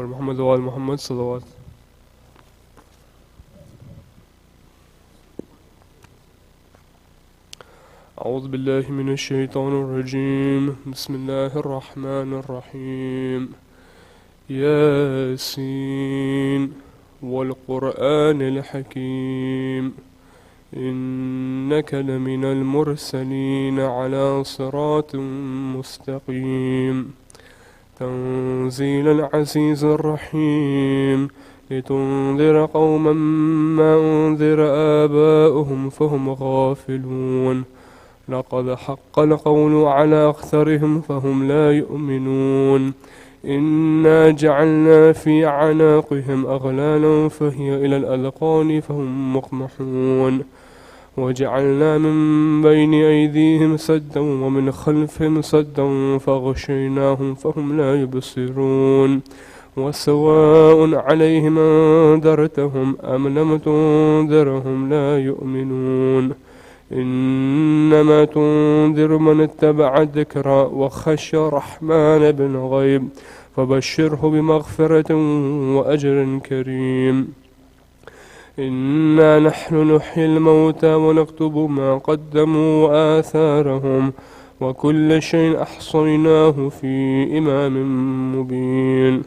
محمد وآل محمد صلوات. أعوذ بالله من الشيطان الرجيم. بسم الله الرحمن الرحيم. ياسين والقرآن الحكيم إنك لمن المرسلين على صراط مستقيم تنزيل العزيز الرحيم لتنذر قوما ما أنذر آباؤهم فهم غافلون لقد حق القول على أكثرهم فهم لا يؤمنون إنا جعلنا في أعناقهم أغلالا فهي إلى الأذقان فهم مقمحون وجعلنا من بين أيديهم سدا ومن خلفهم سدا فغشيناهم فهم لا يبصرون وسواء عليهم أنذرتهم أم لم تنذرهم لا يؤمنون إنما تنذر من اتبع الذكر وخشى الرحمن بالغيب فبشره بمغفرة وأجر كريم إنا نحن نحيي الموتى ونكتب ما قدموا وآثارهم وكل شيء أحصيناه في إمام مبين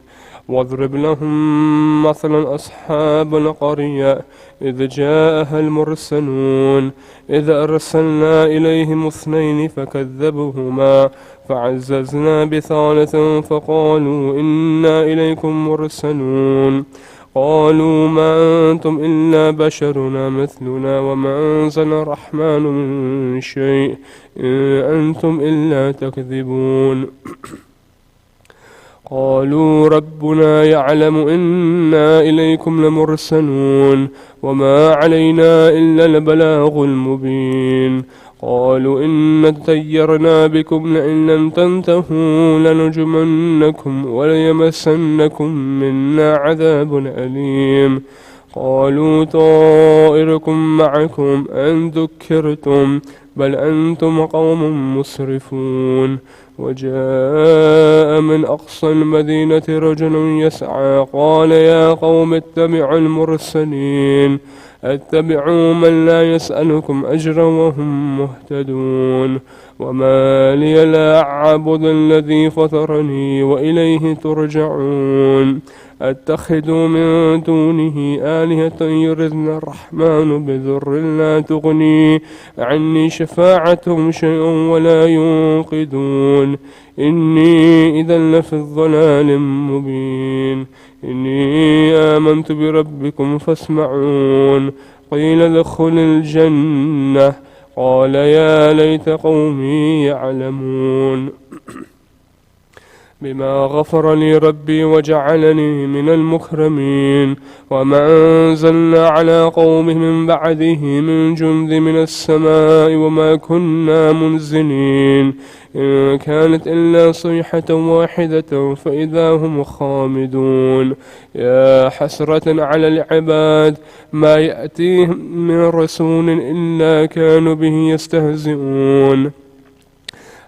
واضرب لهم مثلا أصحاب القرية إذ جاءها المرسلون إذ أرسلنا إليهم 2 فكذبوهما فعززنا بثالث فقالوا إنا إليكم مرسلون قالوا ما أنتم إلا بشرنا مثلنا وما أنزل الرحمن من شيء إن أنتم إلا تكذبون قالوا ربنا يعلم إنا إليكم لمرسلون وما علينا إلا البلاغ المبين قالوا إنا اطيرنا بكم لئن لم تنتهوا لنرجمنكم وليمسنكم منا عذاب أليم قالوا طائركم معكم أن ذكرتم بل أنتم قوم مسرفون وجاء من أقصى المدينة رجل يسعى قال يا قوم اتبعوا المرسلين اتبعوا من لا يسألكم أجرا وهم مهتدون وما لي لا أعبد الذي فطرني وإليه ترجعون أتخذ من دونه آلهة يردن الرحمن بذر لا تغني عني شفاعتهم شيئا ولا ينقذون إني إذا لفي الضلال مبين إني آمنت بربكم فاسمعون قيل ادخل الجنة قال يا ليت قومي يعلمون بما غفر لي ربي وجعلني من المكرمين وما أنزلنا على قومه من بعده من جند من السماء وما كنا منزلين إن كانت إلا صيحة واحدة فإذا هم خامدون يا حسرة على العباد ما يأتيهم من رسول إلا كانوا به يستهزئون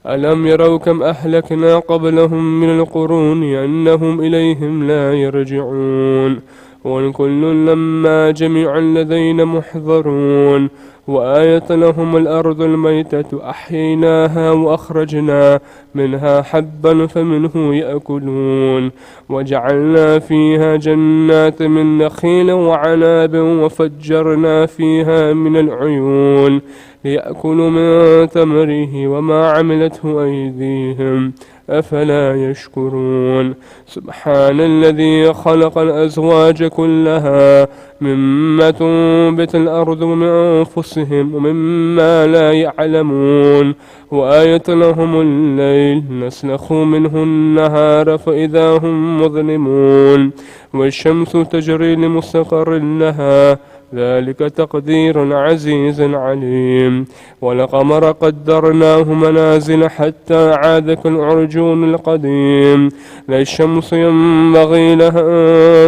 ألم يروا كم أهلكنا قبلهم من القرون أنهم إليهم لا يرجعون وكل لما جميعا لدينا محضرون وآية لهم الأرض الميتة أحييناها وأخرجنا منها حبا فمنه يأكلون وجعلنا فيها جنات من نخيل وعناب وفجرنا فيها من العيون ليأكلوا من تمره وما عملته أيديهم أفلا يشكرون سبحان الذي خلق الأزواج كلها مما تنبت الأرض ومن أنفسهم ومما لا يعلمون وآية لهم الليل نسلخ منه النهار فإذا هم مظلمون والشمس تجري لمستقر لها ذلك تقدير عزيز عليم والقمر قدرناه منازل حتى عاد كالعرجون القديم لا الشمس ينبغي لها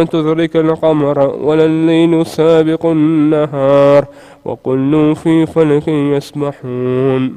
أن تدرك القمر ولا الليل سابق النهار وكل في فلك يسبحون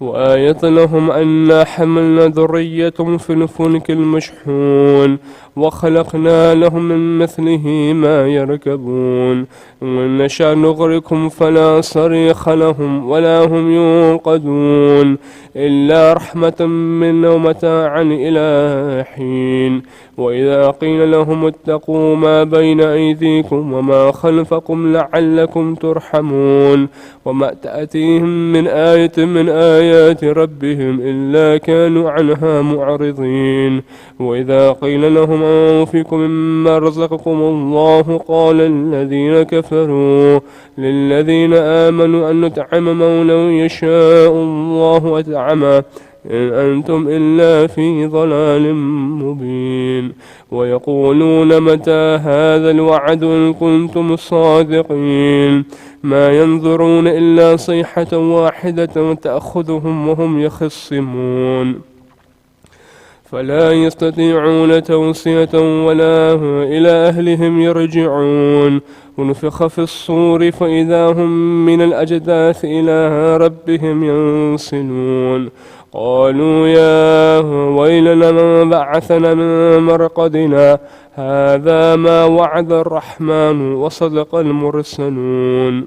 وآية لهم أنا حملنا ذريتهم في الفلك المشحون وخلقنا لهم من مثله ما يركبون وإن نشأ نغرقهم فلا صريخ لهم ولا هم ينقذون إلا رحمة منا ومتاعا إلى حين. وإذا قيل لهم اتقوا ما بين أيديكم وما خلفكم لعلكم ترحمون وما تأتيهم من آية من آيات ربهم إلا كانوا عنها معرضين. وإذا قيل لهم أنفقوا مما رزقكم الله قال الذين كفروا للذين آمنوا أن نطعم من لو يشاء الله أطعمه إن أنتم إلا في ضلال مبين. ويقولون متى هذا الوعد إن كنتم صادقين ما ينظرون إلا صيحة واحدة تأخذهم وهم يخصمون فلا يستطيعون توصية ولا إلى أهلهم يرجعون. ونفخ في الصور فإذا هم من الأجداث إلى ربهم ينسلون قالوا يا ويلنا من بعثنا من مرقدنا هذا ما وعد الرحمن وصدق المرسلون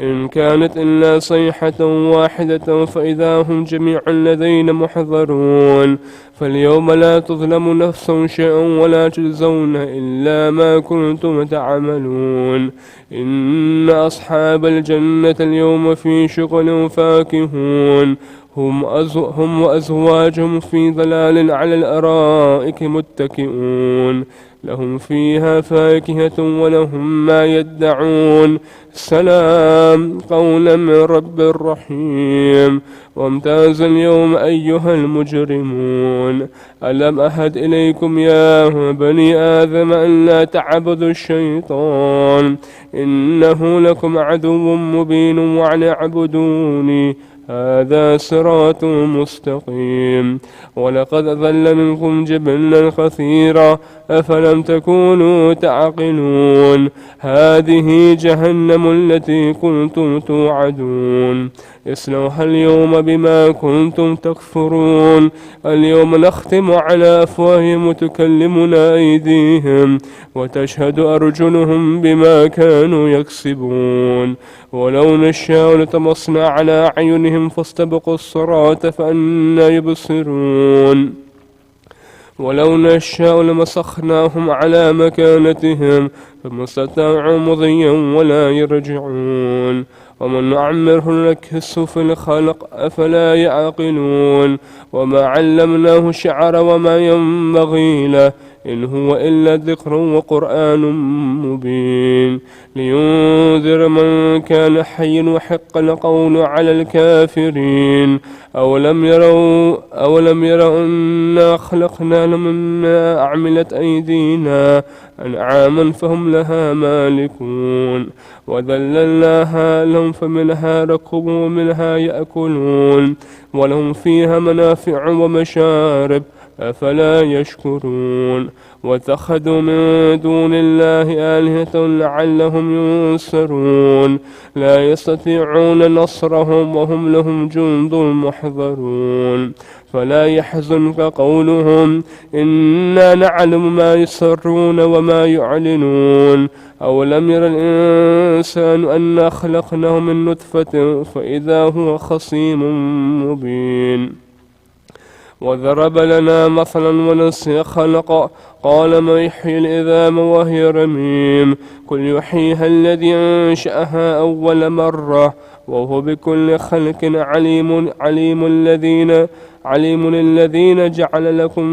إن كانت إلا صيحة واحدة فإذا هم جميع لدينا محضرون فاليوم لا تظلم نفس شيئا ولا تجزون إلا ما كنتم تعملون. إن أصحاب الجنة اليوم في شغل فاكهون هم وأزواجهم في ظلال على الأرائك متكئون لهم فيها فاكهة ولهم ما يدعون سلام قولا من رب رحيم. وامتازوا اليوم أيها المجرمون ألم أهد إليكم يا بني آدم أن لا تعبدوا الشيطان إنه لكم عدو مبين وأن اعبدوني هذا صراط مستقيم. ولقد ضل منكم جبلا كثيرا أفلم تكونوا تعقلون هذه جهنم التي كنتم توعدون اصلوها اليوم بما كنتم تكفرون اليوم نختم على أفواههم وتكلمنا أيديهم وتشهد أرجلهم بما كانوا يكسبون. ولو نشاء لطمسنا على أعينهم فاستبقوا الصراط فأنى يبصرون ولو نشاء لمسخناهم على مكانتهم فما استطاعوا مضيا ولا يرجعون. ومن نعمره نكسه في الخلق أفلا يعقلون. وما علمناه الشعر وما ينبغي له إن هو إلا ذكر وقرآن مبين لينذر من كان حيا وحق القول على الكافرين. أولم يروا أنا خلقنا لهم مما عملت أيدينا أنعاما فهم لها مالكون وذللناها لهم فمنها ركبوا ومنها يأكلون ولهم فيها منافع ومشارب أفلا يشكرون. واتخذوا من دون الله آلهة لعلهم ينصرون لا يستطيعون نصرهم وهم لهم جند محضرون. فلا يحزنك قولهم إنا نعلم ما يسرون وما يعلنون. أولم ير الإنسان أنا خلقناه من نطفة فإذا هو خصيم مبين. وضرب لنا مثلا ونسي خلقه قال من يحيي العظام وهي رميم قل يحييها الذي أنشأها أول مرة وهو بكل خلق عليم الذين جعل لكم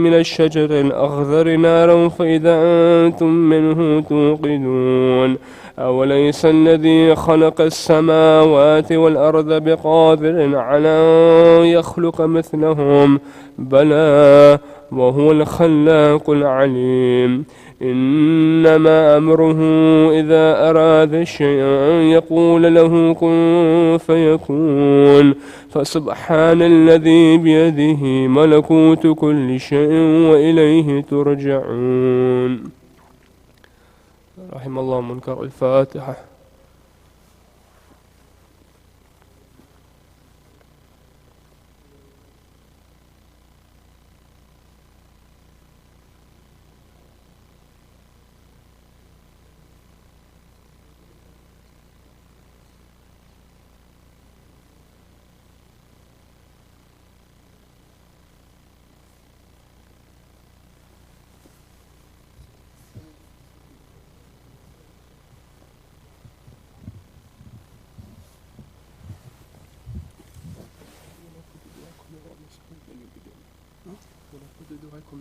من الشجر الأخضر نارا فإذا أنتم منه توقدون. أوليس الذي خلق السماوات والأرض بقادر على أن يخلق مثلهم بلى وهو الخلاق العليم. إنما أمره إذا أراد شيئا يقول له كن فيكون فسبحان الذي بيده ملكوت كل شيء وإليه ترجعون. رحم الله منكر. الفاتحة.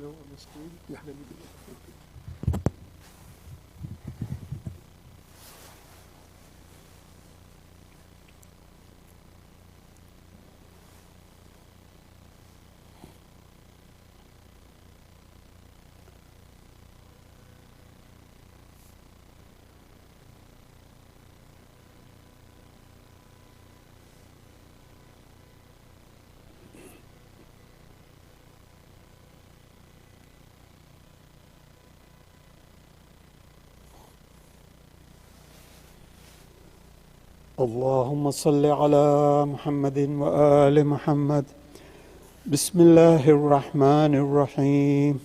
on the screen? Yeah. Let me do it. اللهم صل على محمد وآل محمد. بسم الله الرحمن الرحيم.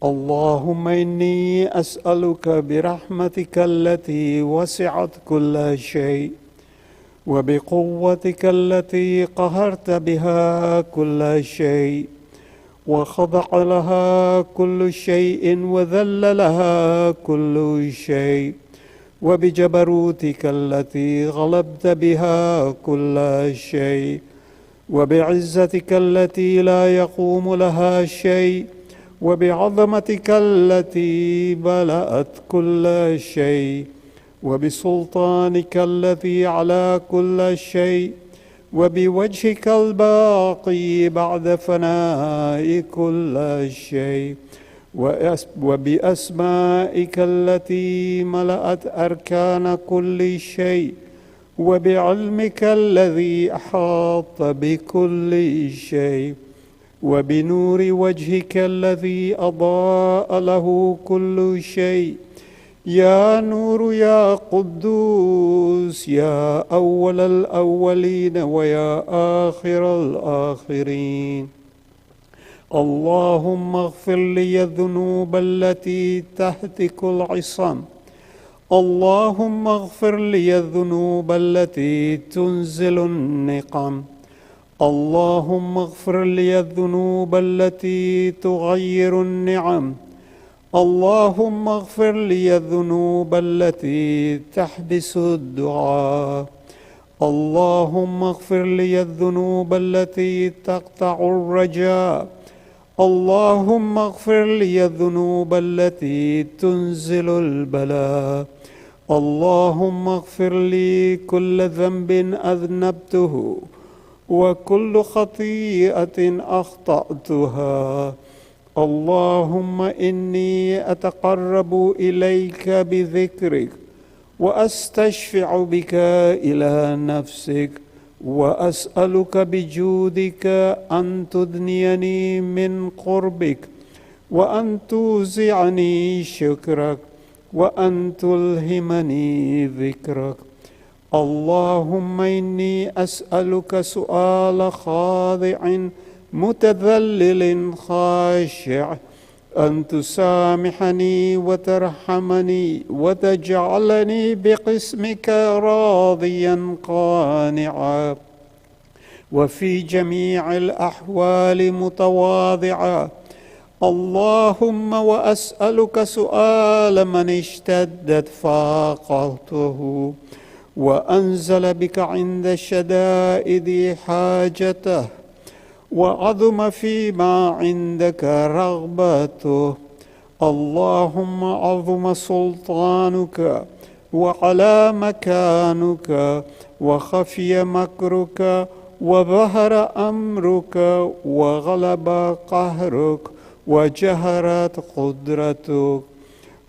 اللهم إني أسألك برحمتك التي وسعت كل شيء وبقوتك التي قهرت بها كل شيء وخضع لها كل شيء وذل لها كل شيء وبجبروتك التي غلبت بها كل شيء وبعزتك التي لا يقوم لها شيء وبعظمتك التي ملأت كل شيء وبسلطانك الذي على كل شيء وبوجهك الباقي بعد فناء كل شيء وبأسمائك التي ملأت أركان كل شيء وبعلمك الذي أحاط بكل شيء وبنور وجهك الذي أضاء له كل شيء. يا نور يا قدوس يا أول الأولين ويا آخر الآخرين. اللهم اغفر لي الذنوب التي تهتك العصام. اللهم اغفر لي الذنوب التي تنزل النقم. اللهم اغفر لي الذنوب التي تغير النعم. اللهم اغفر لي الذنوب التي تحبس الدعاء. اللهم اغفر لي الذنوب التي تقطع الرجاء. اللهم اغفر لي الذنوب التي تنزل البلاء. اللهم اغفر لي كل ذنب أذنبته وكل خطيئة أخطأتها. اللهم إني أتقرب إليك بذكرك وأستشفع بك إلى نفسك وأسألك بجودك أن تدنيني من قربك وأن توزعني شكرك وأن تلهمني ذكرك. اللهم إني أسألك سؤال خاضع متذلل خاشع أن تسامحني وترحمني وتجعلني بقسمك راضيا قانعا وفي جميع الأحوال متواضعا. اللهم وأسألك سؤال من اشتدت فاقته وأنزل بك عند الشدائد حاجته وعظم فيما عندك رغبته. اللهم عظم سلطانك وعلى مكانك وخفي مكرك وظهر أمرك وغلب قهرك وجهرت قدرتك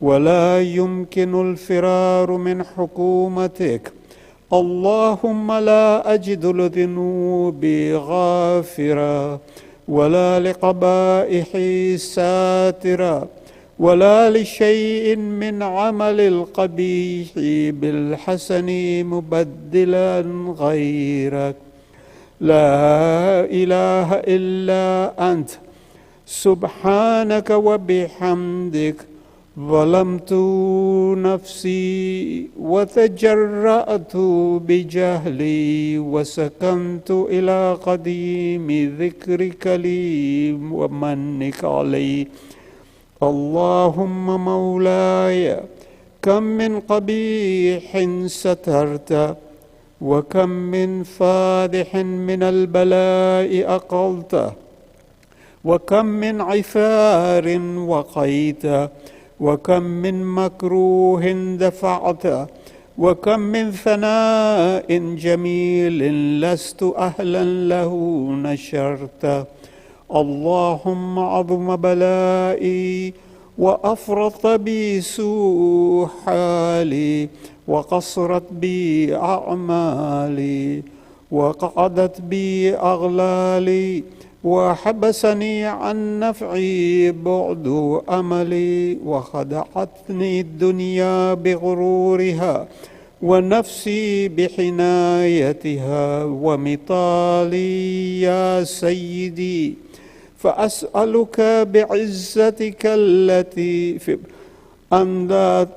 ولا يمكن الفرار من حكومتك. اللهم لا أجد لذنوبي غافرا ولا لقبائحي ساترا ولا لشيء من عمل القبيح بالحسن مبدلا غيرك. لا إله إلا أنت سبحانك وبحمدك ظلمت نفسي وتجرأت بجهلي وسكنت إلى قديم ذكرك لي ومنك علي. اللهم مولاي كم من قبيح سترت وكم من فادح من البلاء أقلته وكم من عثار وقيت، وكم من مكروه دفعت، وكم من ثناء جميل لست أهلا له نشرت. اللهم عظم بلائي وأفرط بي سوء حالي، وقصرت بي أعمالي، وقعدت بي أغلالي، وحبسني عن نفعي بعد أملي، وخدعتني الدنيا بغرورها، ونفسي بحنايتها ومطالي يا سيدي. فأسألك بعزتك التي أن لا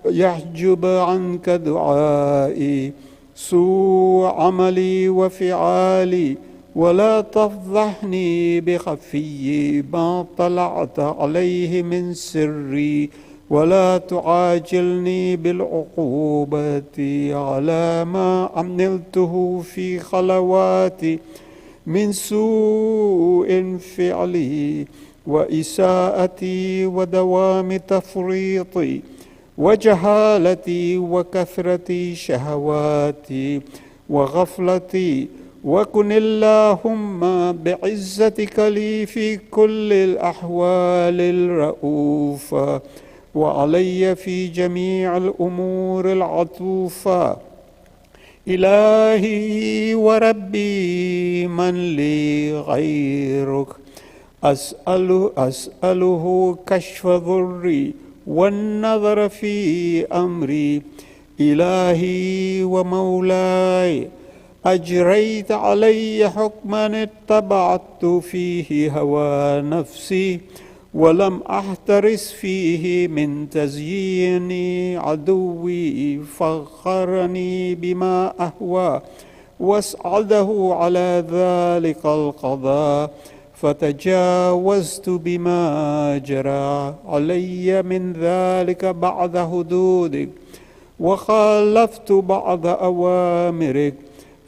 يحجب عنك دعائي سوء عملي وفعالي، ولا تفضحني بخفي ما طلعت عليه من سري، ولا تعاجلني بالعقوبة على ما عملته في خلواتي من سوء فعلي وإساءتي ودوام تفريطي وجهالتي وكثرة شهواتي وغفلتي. وكن اللهم بعزتك لي في كل الأحوال الرؤوفة، وعلي في جميع الأمور العطوفة. إلهي وربي من لي غيرك، أسأله كشف ضري والنظر في أمري. إلهي ومولاي، أجريت علي حكما اتبعت فيه هوى نفسي، ولم أحترس فيه من تزيين عدوي، فخرني بما أهوى واسعده على ذلك القضاء، فتجاوزت بما جرى علي من ذلك بعد حدودك، وخالفت بعض أوامرك،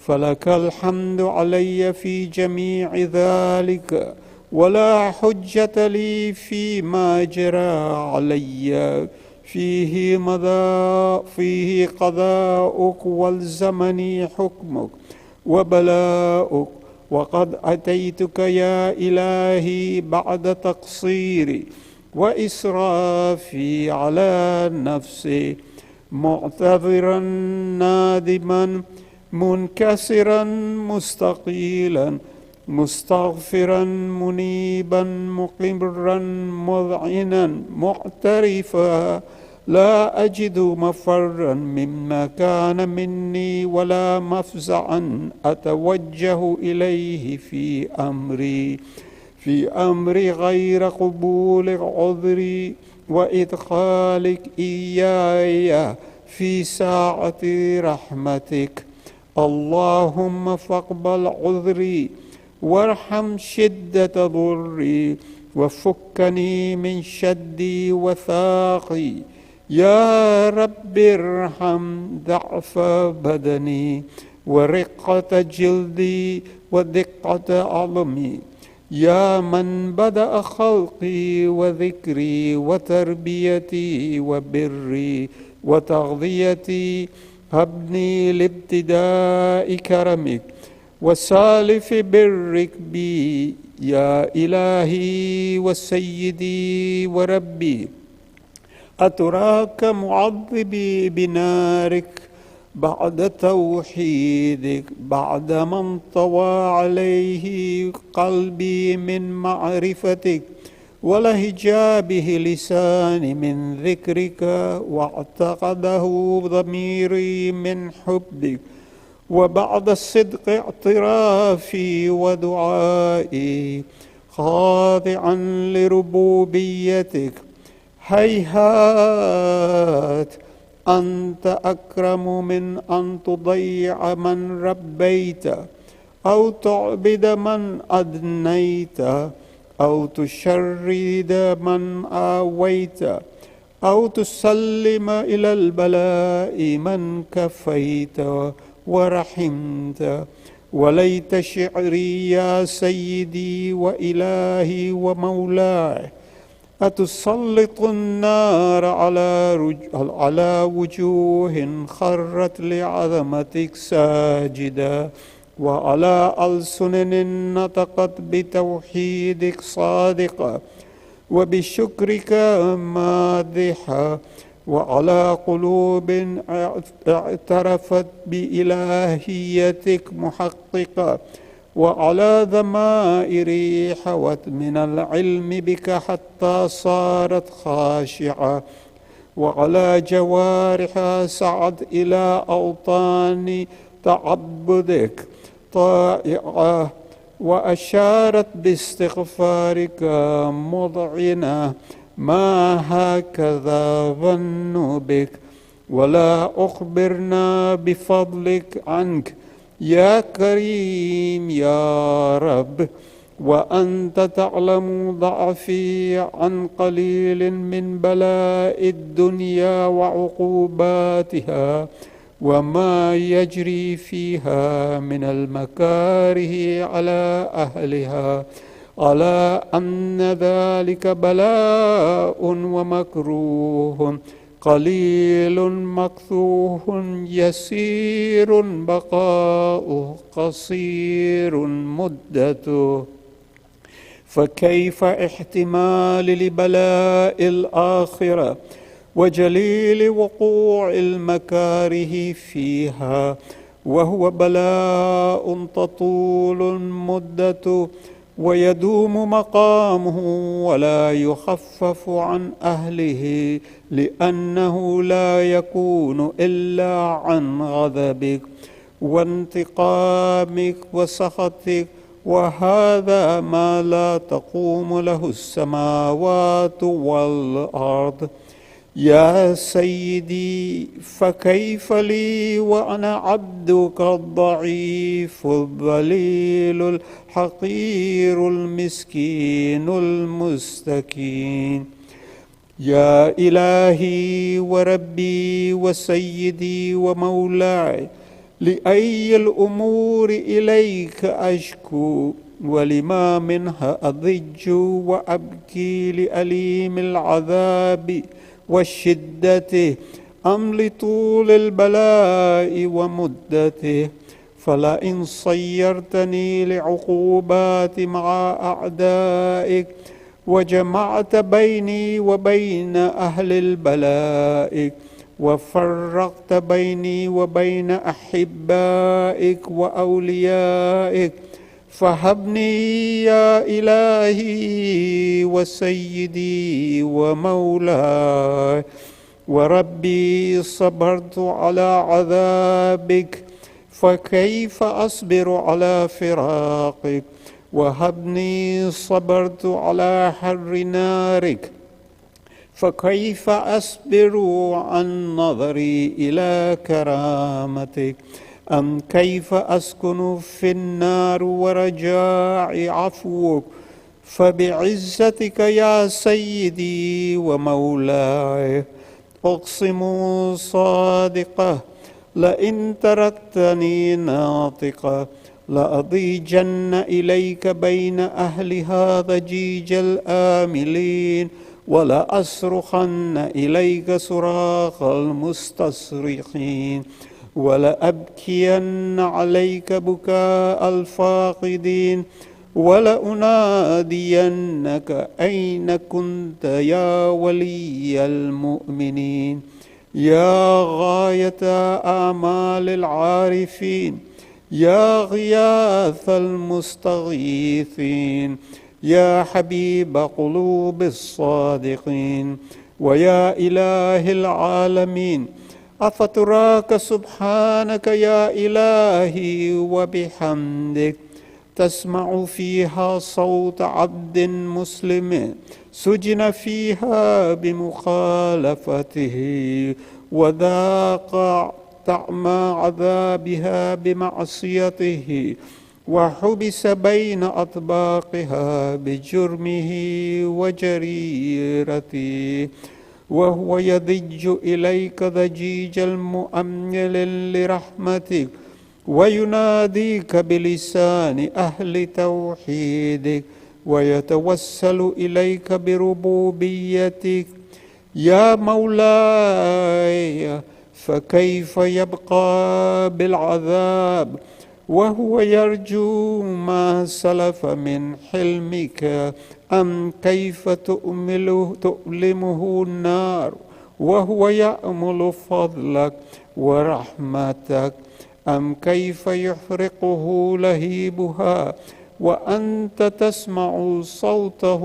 فلك الحمد علي في جميع ذلك، ولا حجة لي فيما جرى علي فيه قضاؤك والزمني حكمك وبلاؤك. وقد أتيتك يا إلهي بعد تقصيري وإسرافي على نفسي، معتذرا نادما منكسرا مستقيلا مستغفرا منيبا مقرا مذعنا معترفا، لا أجد مفرا مما كان مني ولا مفزعا أتوجه إليه في أمري غير قبول عذري وإدخالك إياي في ساعة رحمتك. اللهم فاقبل عذري وارحم شدة ضري، وفكني من شدي وثاقي. يا رب ارحم ضعف بدني ورقة جلدي ودقة عظمي. يا من بدأ خلقي وذكري وتربيتي وبري وتغذيتي، هبني لابتداء كرمك وسالف برك بي يا إلهي وسيدي وربي. أتراك معذبي بنارك بعد توحيدك، بعد ما انطوى عليه قلبي من معرفتك ولهجابه لساني من ذكرك، واعتقده ضميري من حبك، وبعد الصدق اعترافي ودعائي خاضعا لربوبيتك. هيهات أنت أكرم من أن تضيع من ربيت، أو تعبد من أدنيت، أو تشرد من آويت، أو تسلم إلى البلاء من كفيت ورحمت، وليت شعري يا سيدي وإلهي ومولاي، أتسلط النار على وجوه خرت لعظمتك ساجدة، وعلى ألسن نطقت بتوحيدك صادقة، وبشكرك مادحة، وعلى قلوب اعترفت بإلهيتك محققة، وعلى ضمائر حوت من العلم بك حتى صارت خاشعة، وعلى جوارح سعت إلى أوطان تعبدك طائعة، وأشارت باستغفارك مضعنة ما هكذا ظن بك، ولا أخبرنا بفضلك عنك يا كريم يا رب، وأنت تعلم ضعفي عن قليل من بلاء الدنيا وعقوباتها، وما يجري فيها من المكاره على أهلها، على أن ذلك بلاء ومكروه قليل مكثوه يسير بقاؤه قصير مدته، فكيف احتمال لبلاء الآخرة وجليل وقوع المكاره فيها، وهو بلاء تطول مدته ويدوم مقامه ولا يخفف عن أهله، لأنه لا يكون إلا عن غضبك وانتقامك وسخطك، وهذا ما لا تقوم له السماوات والأرض. يا سيدي، فكيف لي وأنا عبدك الضعيف الذليل الحقير المسكين المستكين؟ يا إلهي وربي وسيدي ومولاي، لأي الأمور إليك أشكو، ولما منها أضج وأبكي، لأليم العذاب والشدة أم لطول البلاء ومدته؟ فلئن صيرتني لعقوبات مع أعدائك، وجمعت بيني وبين أهل البلاء، وفرقت بيني وبين أحبائك وأوليائك، فهبني يا إلهي وسيدي ومولاي وربي، صبرت على عذابك، فكيف أصبر على فراقك؟ وهبني صبرت على حر نارك، فكيف أصبر عن نظري إلى كرامتك؟ أم كيف أسكن في النار ورجاء عفوك؟ فبعزتك يا سيدي ومولاي أقسم صادقة، لئن تركتني ناطقة لأضيجن إليك بين أهلها ضجيج الآملين، ولأصرخن إليك صراخ المستصرخين، ولأبكين عليك بكاء الفاقدين، ولأنادينك أين كنت يا ولي المؤمنين؟ يا غاية آمال العارفين، يا غياث المستغيثين، يا حبيب قلوب الصادقين، ويا إله العالمين، أفتراك سبحانك يا إلهي وبحمدك تسمع فيها صوت عبد مسلم سجن فيها بمخالفته، وذاق طعم عذابها بمعصيته، وحبس بين أطباقها بجرمه وجريرته، وهو يضج إليك ضجيج المؤمل لرحمتك، ويناديك بلسان أهل توحيدك ويتوسل إليك بربوبيتك. يا مولاي، فكيف يبقى بالعذاب وهو يرجو ما سلف من حلمك؟ أم كيف تؤلمه النار وهو يأمل فضلك ورحمتك؟ أم كيف يحرقه لهيبها وأنت تسمع صوته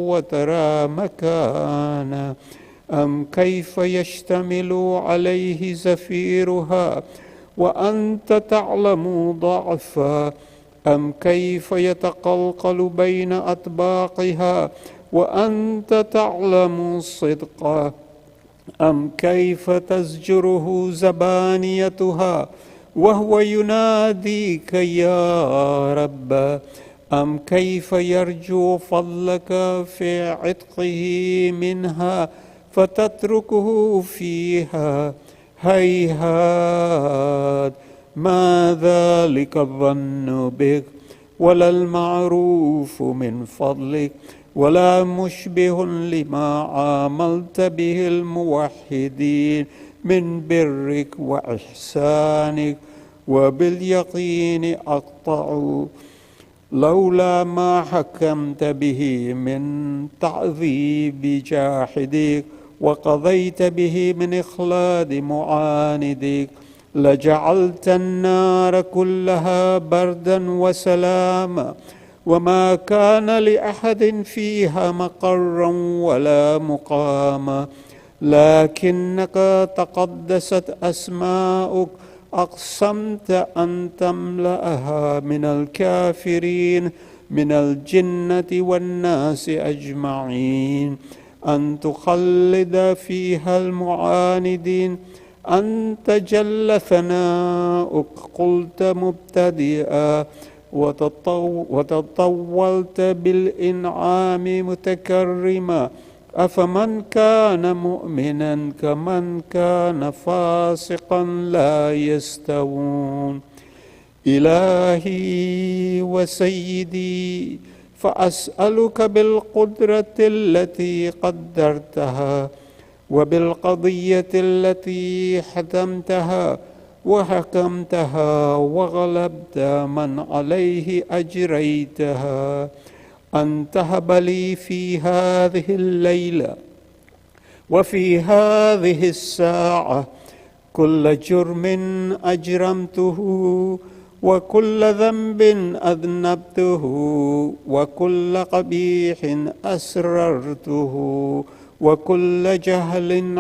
وترى مكانه؟ أم كيف يشتمل عليه زفيرها وأنت تعلم ضعفا؟ أم كيف يتقلقل بين أطباقها وأنت تعلم صدقا؟ أم كيف تزجره زبانيتها وهو يناديك يا رب؟ أم كيف يرجو فضلك في عتقه منها فتتركه فيها؟ هيهات، ما ذلك الظن بك ولا المعروف من فضلك ولا مشبه لما عاملت به الموحدين من برك وإحسانك. وباليقين أقطع لولا ما حكمت به من تعذيب جاحدك وقضيت به من إخلاد معاندك لجعلت النار كلها بردا وسلاما، وما كان لأحد فيها مقرا ولا مقاما. لكنك تقدست أسماؤك أقسمت أن تملأها من الكافرين من الجنة والناس أجمعين، أن تخلد فيها المعاندين. أنت جل ثناؤك قلت مبتدئا وتطولت بالإنعام متكرما. أفمن كان مؤمنا كمن كان فاسقا لا يستوون. إلهي وسيدي، فأسألك بالقدرة التي قدرتها وبالقضية التي حتمتها وحكمتها وغلبت من عليه أجريتها، أن تهب لي في هذه الليلة وفي هذه الساعة كل جرم أجرمته وكل ذنب أذنبته وكل قبيح أسررته وكل جهل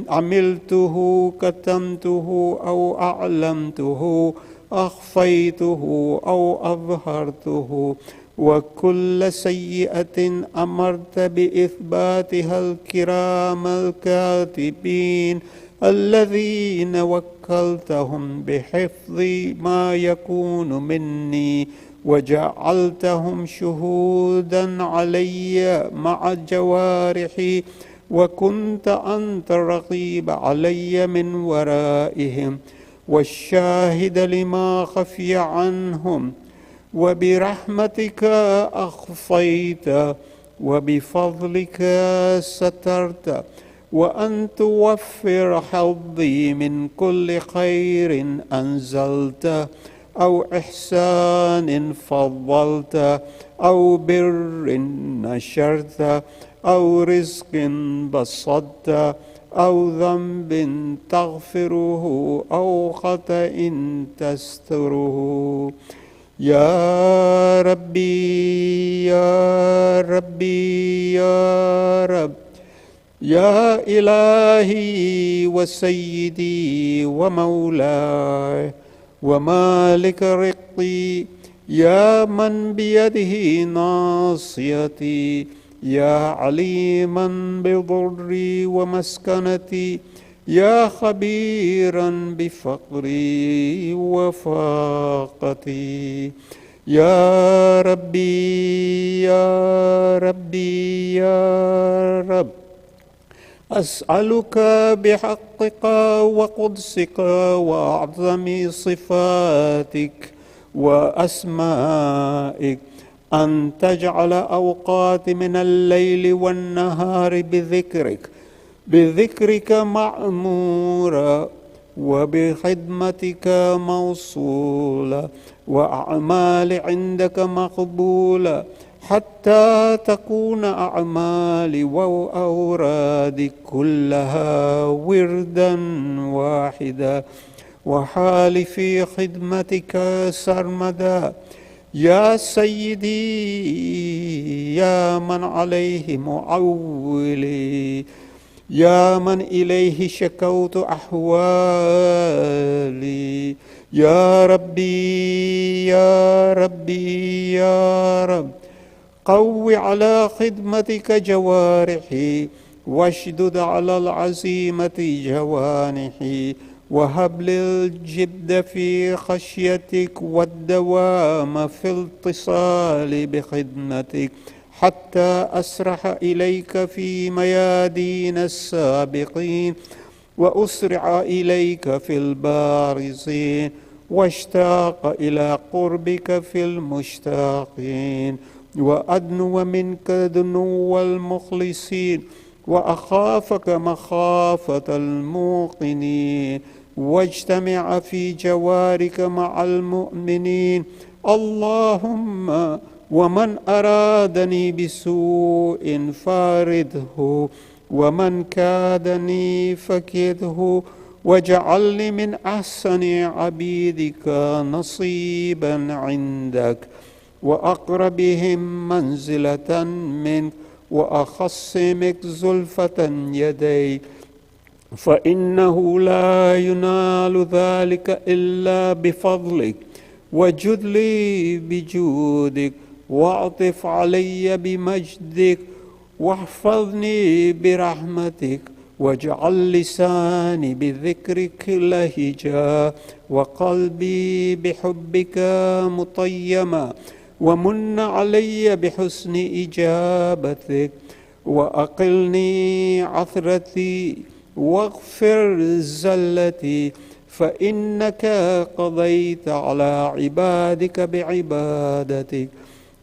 عملته كتمته أو أعلمته أخفيته أو أظهرته وكل سيئة أمرت بإثباتها الكرام الكاتبين الذين وكلتهم بحفظ ما يكون مني وجعلتهم شهودا علي مع جوارحي، وكنت أنت الرقيب علي من ورائهم والشاهد لما خفي عنهم، وبرحمتك أخفيت وبفضلك سترت، وأن توفر حظي من كل خير أنزلت أو إحسان فضلت أو بر نشرت أو رزق بسطت أو ذنب تغفره أو خطأ تستره. يا ربي يا ربي يا رب، يا إلهي وسيدي ومولاي ومالك رقي، يا من بيده ناصيتي، يا عليما بضري ومسكنتي، يا خبيرا بفقري وفاقتي. يا ربي يا ربي يا رب، أسألك بحقك وقدسك وأعظم صفاتك وأسمائك أن تجعل أوقات من الليل والنهار بذكرك معمورة وبخدمتك موصولة وأعمال عندك مقبولة، حتى تكون أعمالي وأورادي كلها وردا واحدا، وحالي في خدمتك سرمدا. يا سيدي يا من عليه معولي، يا من إليه شكوت أحوالي، يا ربي يا ربي يا رب، قو على خدمتك جوارحي واشدد على العزيمة جوانحي، وهب لي الجد في خشيتك والدوام في الاتصال بخدمتك، حتى أسرح إليك في ميادين السابقين، وأسرع إليك في البارزين، واشتاق إلى قربك في المشتاقين، وأدنو منك دنو المخلصين، وأخافك مخافة الموقنين، واجتمع في جوارك مع المؤمنين. اللهم ومن أرادني بسوء فارده، ومن كادني فكده، واجعلني من أحسن عبيدك نصيبا عندك، وأقربهم منزلة منك، وأخصمك زلفة يديك، فإنه لا ينال ذلك إلا بفضلك، وجد لي بجودك، واعطف علي بمجدك، واحفظني برحمتك، واجعل لساني بذكرك لهجا، وقلبي بحبك مطيما، ومن علي بحسن إجابتك، وأقلني عثرتي، واغفر زلتي، فإنك قضيت على عبادك بعبادتك،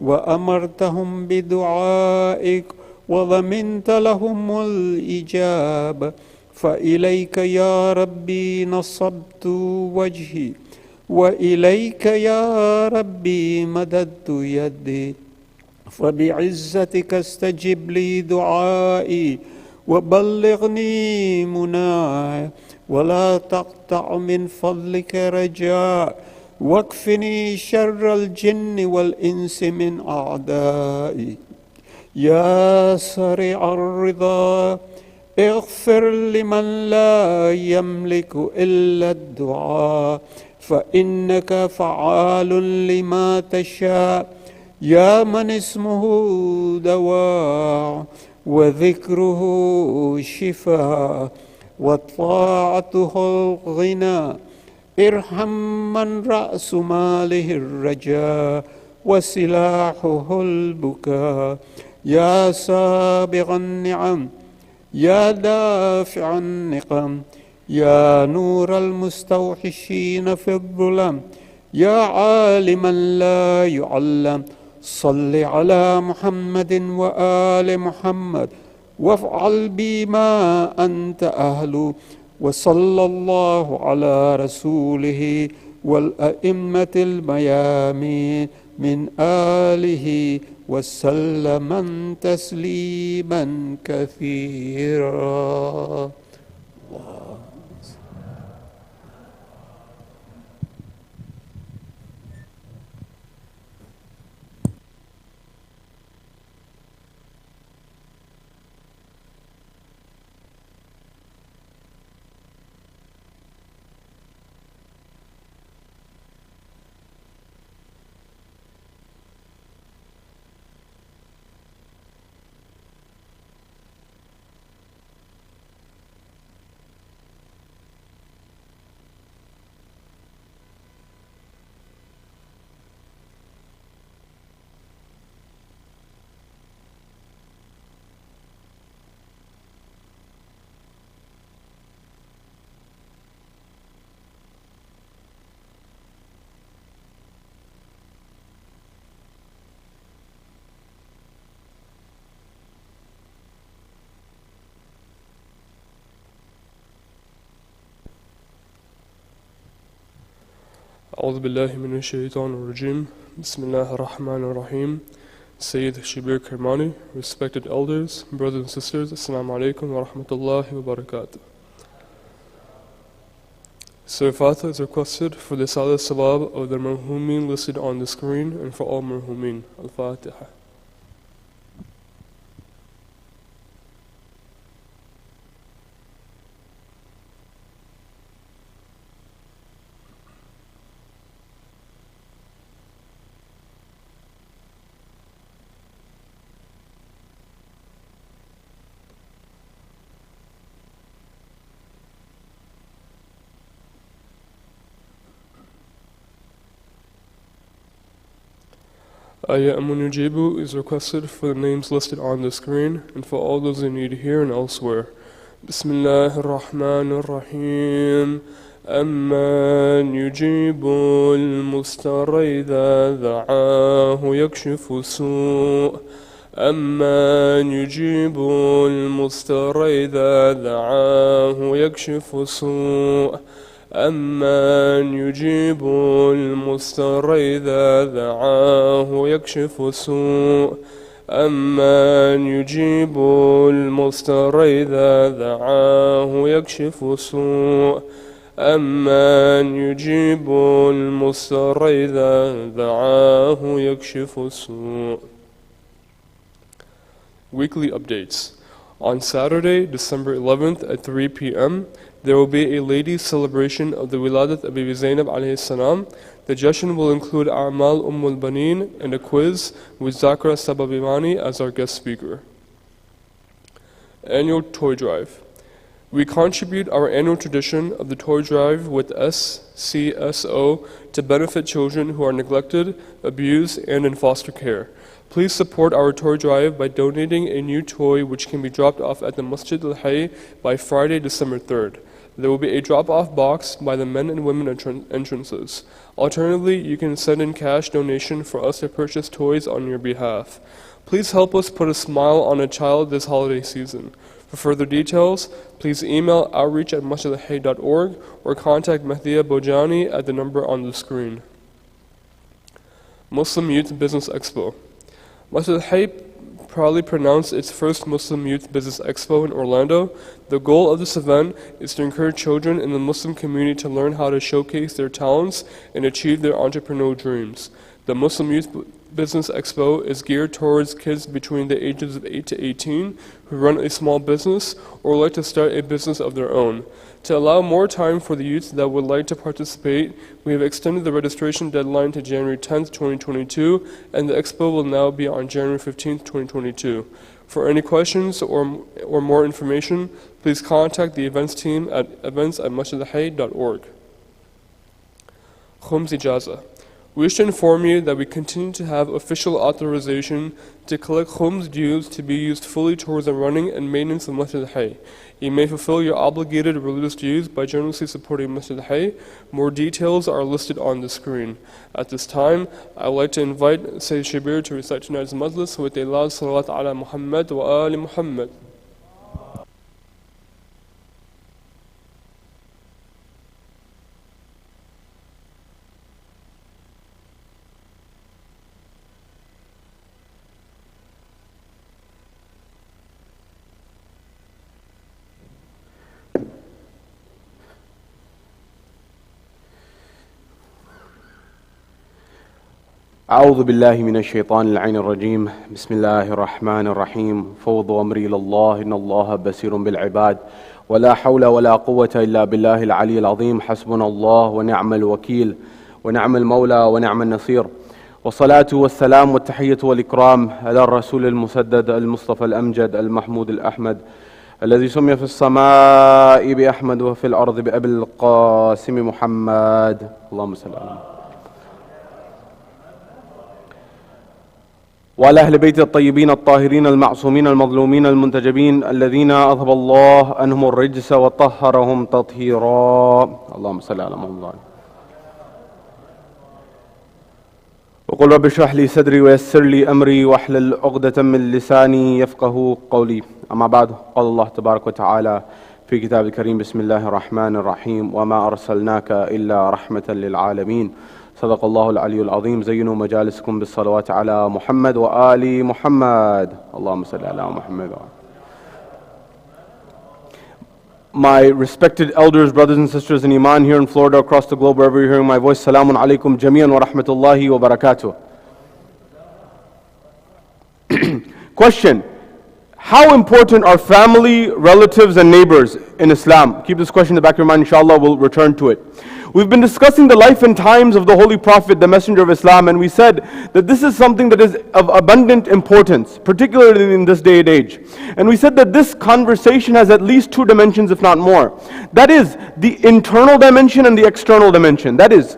وأمرتهم بدعائك، وضمنت لهم الإجابة. فإليك يا ربي نصبت وجهي، وإليك يا ربي مددت يدي، فبعزتك استجب لي دعائي، وبلغني مناي، ولا تقطع من فضلك رجاء، واكفني شر الجن والإنس من أعدائي. يا سريع الرضا اغفر لمن لا يملك إلا الدعاء، فإنك فعال لما تشاء. يا من اسمه دواء، وذكره شفاء، وطاعته الغنى، ارحم من رأس ماله الرجاء، وسلاحه البكاء. يا سابغ النعم، يا دافع النقم، يا نور المستوحشين في الظلم، يا عالما لا يعلم، صل على محمد وآل محمد، وافعل بي ما أنت أهل. وصلى الله على رسوله والأئمة الميامين من آله وسلم تسليما كثيرا. أعوذ بالله من الشيطان الرجيم بسم الله الرحمن الرحيم Sayyid Shabbir Kirmani, respected elders, brothers and sisters, Assalamu alaikum wa rahmatullahi wa barakatuh. Surah Fatiha is requested for the Salah Sawab of the marhumin listed on the screen and for all marhumin. Al-Fatiha. Ayyamun Yujibu is requested for the names listed on the screen and for all those in need here and elsewhere. Bismillah ar-Rahman ar-Rahim. أمن يجيب المضطر إذا دعاه يكشف السوء أمن يجيب المضطر إذا دعاه يكشف السوء أمن يجيب المضطر إذا دعاه يكشف السوء أمن يجيب المضطر إذا دعاه يكشف السوء أمن يجيب المضطر إذا دعاه يكشف السوء. Weekly updates. On Saturday, December 11th at 3 p.m., there will be a ladies' celebration of the Wiladat of Bibi Zainab alayhi salam. The Jashan will include A'mal Ummul Baneen and a quiz with Zakra Sababimani as our guest speaker. Annual Toy Drive. We contribute our annual tradition of the toy drive with SCSO to benefit children who are neglected, abused, and in foster care. Please support our toy drive by donating a new toy which can be dropped off at the Masjid al-Hayy by Friday, December 3rd. There will be a drop-off box by the men and women entrances. Alternatively, you can send in cash donation for us to purchase toys on your behalf. Please help us put a smile on a child this holiday season. For further details, please email outreach@masjidalhayy.org or contact Mehdiya Bojani at the number on the screen. Muslim Youth Business Expo. Masjid al-Hayy proudly pronounced its first Muslim Youth Business Expo in Orlando. The goal of this event is to encourage children in the Muslim community to learn how to showcase their talents and achieve their entrepreneurial dreams. The Muslim Youth Business Expo is geared towards kids between the ages of 8 to 18 who run a small business or like to start a business of their own. To allow more time for the youth that would like to participate, we have extended the registration deadline to January 10th, 2022, and the expo will now be on January 15th, 2022. For any questions or more information, please contact the events team at events@masjidalhayy.org. Khums Ijaza. We wish to inform you that we continue to have official authorization to collect khums dues to be used fully towards the running and maintenance of Masjid al-Hayy. You may fulfill your obligated religious dues by generously supporting Masjid al-Hayy. More details are listed on the screen. At this time, I would like to invite Sayyid Shabbir to recite tonight's majlis with a loud salawat ala Muhammad wa ali Muhammad. أعوذ بالله من الشيطان اللعين الرجيم بسم الله الرحمن الرحيم فوض أمري إلى الله إن الله بصير بالعباد ولا حول ولا قوة إلا بالله العلي العظيم حسبنا الله ونعم الوكيل ونعم المولى ونعم النصير والصلاة والسلام والتحية والإكرام على الرسول المسدد المصطفى الأمجد المحمود الأحمد الذي سمي في السماء بأحمد وفي الأرض بأبي القاسم محمد اللهم صل على محمد وعلى أهل بيت الطيبين الطاهرين المعصومين المظلومين المنتجبين الذين أذهب الله عنهم الرجس وطهرهم تطهيرا اللهم صل على محمد وقل رب اشرح لي صدري ويسر لي أمري واحلل عقدة من لساني يفقه قولي أما بعد قال الله تبارك وتعالى في كتاب الكريم بسم الله الرحمن الرحيم وما أرسلناك إلا رحمة للعالمين صدق الله العلي العظيم زينوا مجالسكم بالصلوات على محمد وآل محمد اللهم صل على محمد. My respected elders, brothers and sisters in Iman here in Florida, across the globe, wherever you're hearing my voice, Salamun alaikum jami'an wa rahmatullahi wa barakatuh. Question: how important are family, relatives and neighbors in Islam? Keep this question in the back of your mind, inshallah, we'll return to it. We've been discussing the life and times of the Holy Prophet, the Messenger of Islam, and we said that this is something that is of abundant importance, particularly in this day and age. And we said that this conversation has at least two dimensions, if not more. That is the internal dimension and the external dimension. That is,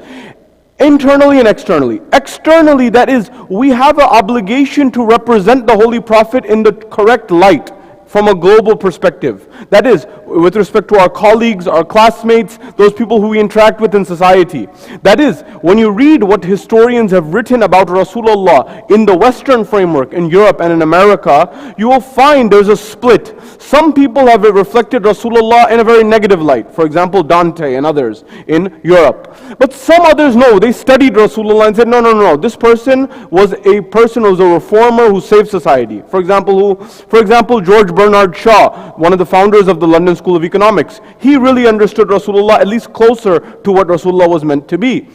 internally and externally. Externally, that is, we have an obligation to represent the Holy Prophet in the correct light from a global perspective. That is, with respect to our colleagues, our classmates, those people who we interact with in society. That is, when you read what historians have written about Rasulullah in the Western framework, in Europe and in America, you will find there's a split. Some people have reflected Rasulullah in a very negative light. For example, Dante and others in Europe. But some others, no, they studied Rasulullah and said, no, this person was a reformer who saved society. For example, George Bernard Shaw, one of the founders of the London School of Economics, he really understood Rasulullah at least closer to what Rasulullah was meant to be.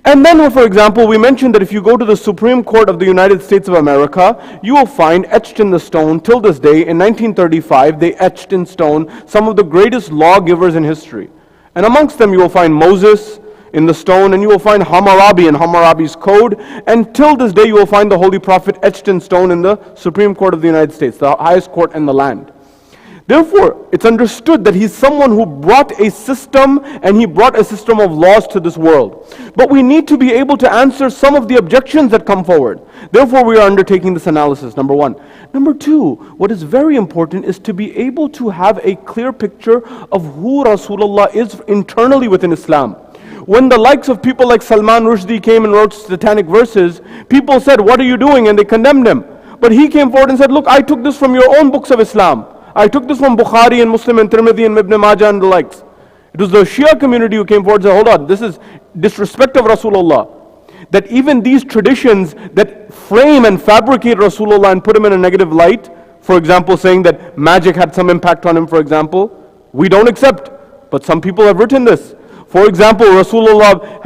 And then, for example, we mentioned that if you go to the Supreme Court of the United States of America, you will find etched in the stone till this day, in 1935, they etched in stone some of the greatest lawgivers in history. And amongst them you will find Moses in the stone, and you will find Hammurabi in Hammurabi's code, and till this day you will find the Holy Prophet etched in stone in the Supreme Court of the United States, the highest court in the land. Therefore, it's understood that he's someone who brought a system, and he brought a system of laws to this world. But we need to be able to answer some of the objections that come forward. Therefore, we are undertaking this analysis, number one. Number two, what is very important is to be able to have a clear picture of who Rasulullah is internally within Islam. When the likes of people like Salman Rushdie came and wrote satanic verses, people said, what are you doing? And they condemned him. But he came forward and said, look, I took this from your own books of Islam. I took this from Bukhari and Muslim and Tirmidhi and Ibn Majah and the likes. It was the Shia community who came forward and said, hold on, this is disrespect of Rasulullah. That even these traditions that frame and fabricate Rasulullah and put him in a negative light, for example, saying that magic had some impact on him, for example, we don't accept. But some people have written this. For example, Rasulullah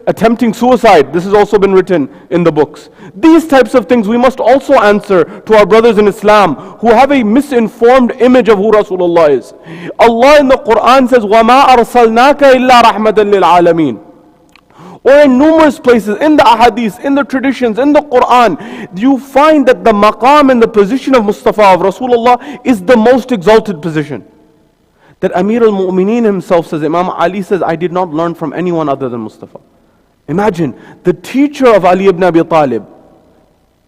attempting suicide. This has also been written in the books. These types of things we must also answer to our brothers in Islam who have a misinformed image of who Rasulullah is. Allah in the Quran says, وَمَا أَرْسَلْنَاكَ إِلَّا رَحْمَةً لِلْعَالَمِينَ. Or in numerous places, in the ahadith, in the traditions, in the Quran, you find that the maqam and the position of Mustafa, of Rasulullah, is the most exalted position. That Amir al-Mu'mineen himself says, Imam Ali says, I did not learn from anyone other than Mustafa. Imagine, the teacher of Ali ibn Abi Talib,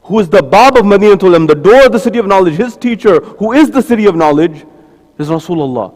who is the Bab of Madinatul Ilm, the door of the city of knowledge, his teacher, who is the city of knowledge, is Rasulullah.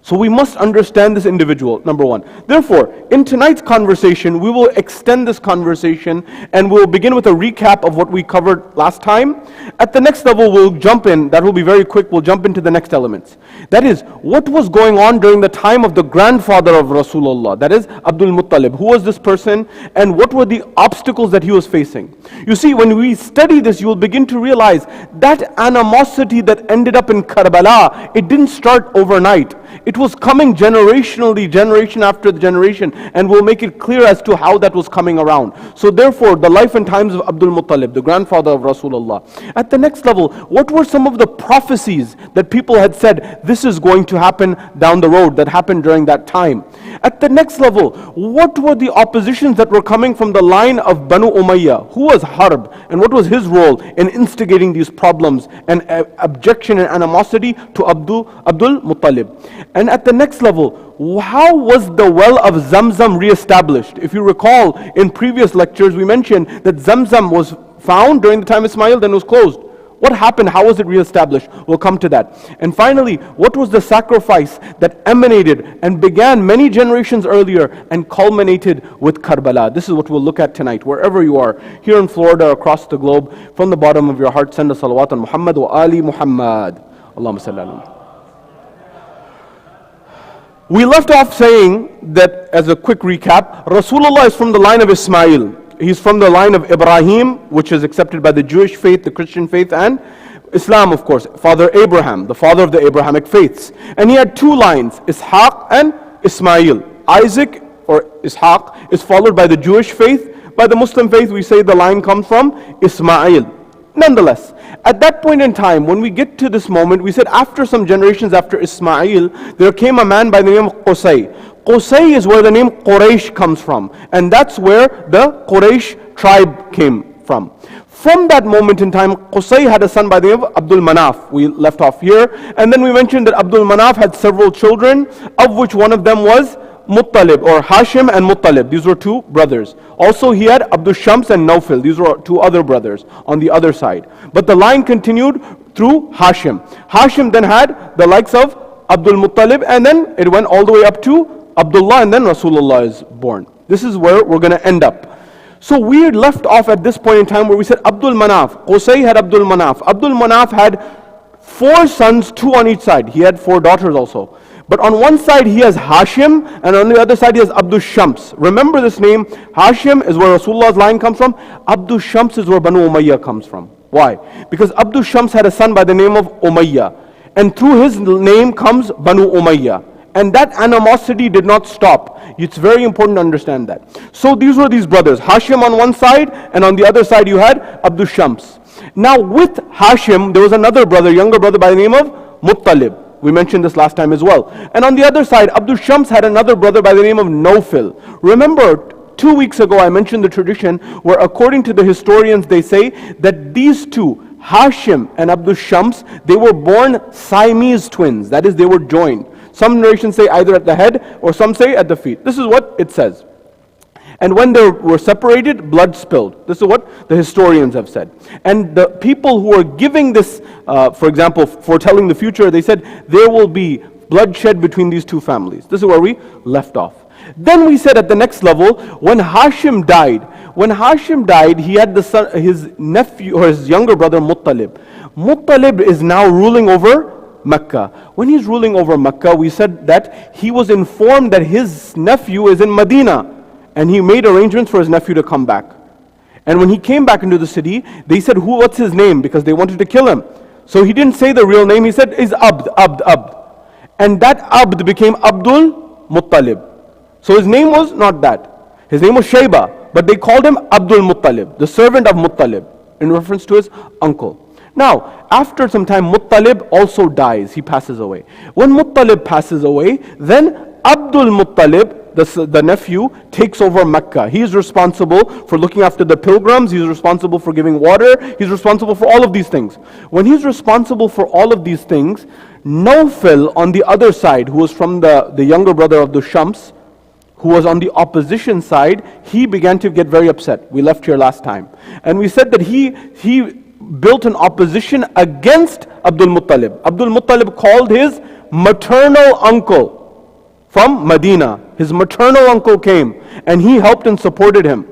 So we must understand this individual, number one. Therefore, in tonight's conversation, we will extend this conversation and we'll begin with a recap of what we covered last time. At the next level, we'll jump in, that will be very quick, we'll jump into the next elements. That is, what was going on during the time of the grandfather of Rasulullah, that is Abdul Muttalib. Who was this person and what were the obstacles that he was facing? You see, when we study this, you will begin to realize that animosity that ended up in Karbala, it didn't start overnight. It was coming generationally, generation after generation, and we'll make it clear as to how that was coming around. So therefore, the life and times of Abdul Muttalib, the grandfather of Rasulullah. At the next level, what were some of the prophecies that people had said, this is going to happen down the road, that happened during that time? At the next level, what were the oppositions that were coming from the line of Banu Umayyah? Who was Harb, and what was his role in instigating these problems and objection and animosity to Abdul Muttalib? And at the next level, how was the well of Zamzam reestablished? If you recall, in previous lectures we mentioned that Zamzam was found during the time of Ismail, then it was closed. What happened? How was it reestablished? We'll come to that. And finally, what was the sacrifice that emanated and began many generations earlier and culminated with Karbala? This is what we'll look at tonight, wherever you are, here in Florida, across the globe. From the bottom of your heart, send a salawat on Muhammad wa Ali Muhammad. Allahumma salli ala Muhammad. We left off saying that, as a quick recap, Rasulullah is from the line of Ismail. He's from the line of Ibrahim, which is accepted by the Jewish faith, the Christian faith, and Islam, of course. Father Abraham, the father of the Abrahamic faiths. And he had two lines, Ishaq and Ismail. Isaac, or Ishaq, is followed by the Jewish faith. By the Muslim faith, we say the line comes from Ismail. Nonetheless, at that point in time, when we get to this moment, we said after some generations after Ismail, there came a man by the name of Qusay. Qusay is where the name Quraysh comes from. And that's where the Quraysh tribe came from. From that moment in time, Qusay had a son by the name of Abdul Manaf. We left off here. And then we mentioned that Abdul Manaf had several children, of which one of them was Muttalib, or Hashim and Muttalib. These were two brothers. Also he had Abdul Shams and Nawfil. These were two other brothers on the other side. But the line continued through Hashim. Hashim then had the likes of Abdul Muttalib, and then it went all the way up to Abdullah, and then Rasulullah is born. This is where we're going to end up. So we left off at this point in time where we said Abdul Manaf. Qusay had Abdul Manaf. Abdul Manaf had 4 sons, 2 on each side. He had 4 daughters also. But on one side he has Hashim, and on the other side he has Abdul Shams. Remember this name. Hashim is where Rasulullah's line comes from. Abdul Shams is where Banu Umayyah comes from. Why? Because Abdul Shams had a son by the name of Umayyah. And through his name comes Banu Umayyah. And that animosity did not stop. It's very important to understand that. So these were these brothers. Hashim on one side, and on the other side you had Abdul Shams. Now with Hashim, there was another brother, younger brother by the name of Muttalib. We mentioned this last time as well. And on the other side, Abdul Shams had another brother by the name of Nawfil. Remember, 2 weeks ago I mentioned the tradition where according to the historians they say that these two, Hashim and Abdul Shams, they were born Siamese twins. That is, they were joined. Some narrations say either at the head or some say at the feet. This is what it says. And when they were separated, blood spilled. This is what the historians have said. And the people who are giving this, for example, foretelling the future, they said there will be bloodshed between these two families. This is where we left off. Then we said at the next level, when Hashim died, he had the son, his nephew or his younger brother Muttalib. Muttalib is now ruling over Mecca. When he's ruling over Mecca, we said that he was informed that his nephew is in Medina. And he made arrangements for his nephew to come back. And when he came back into the city, they said, what's his name? Because they wanted to kill him. So he didn't say the real name. He said, is Abd. And that Abd became Abdul Muttalib. So his name was not that. His name was Shayba. But they called him Abdul Muttalib, the servant of Muttalib, in reference to his uncle. Now, after some time, Muttalib also dies. He passes away. When Muttalib passes away, then Abdul Muttalib, the nephew, takes over Mecca. He is responsible for looking after the pilgrims. He's responsible for giving water. He's responsible for all of these things. When he's responsible for all of these things, Nawfil on the other side, who was from the younger brother of the Shams, who was on the opposition side, he began to get very upset. We left here last time. And we said that he built an opposition against Abdul Muttalib. Abdul Muttalib called his maternal uncle from Medina. His maternal uncle came and he helped and supported him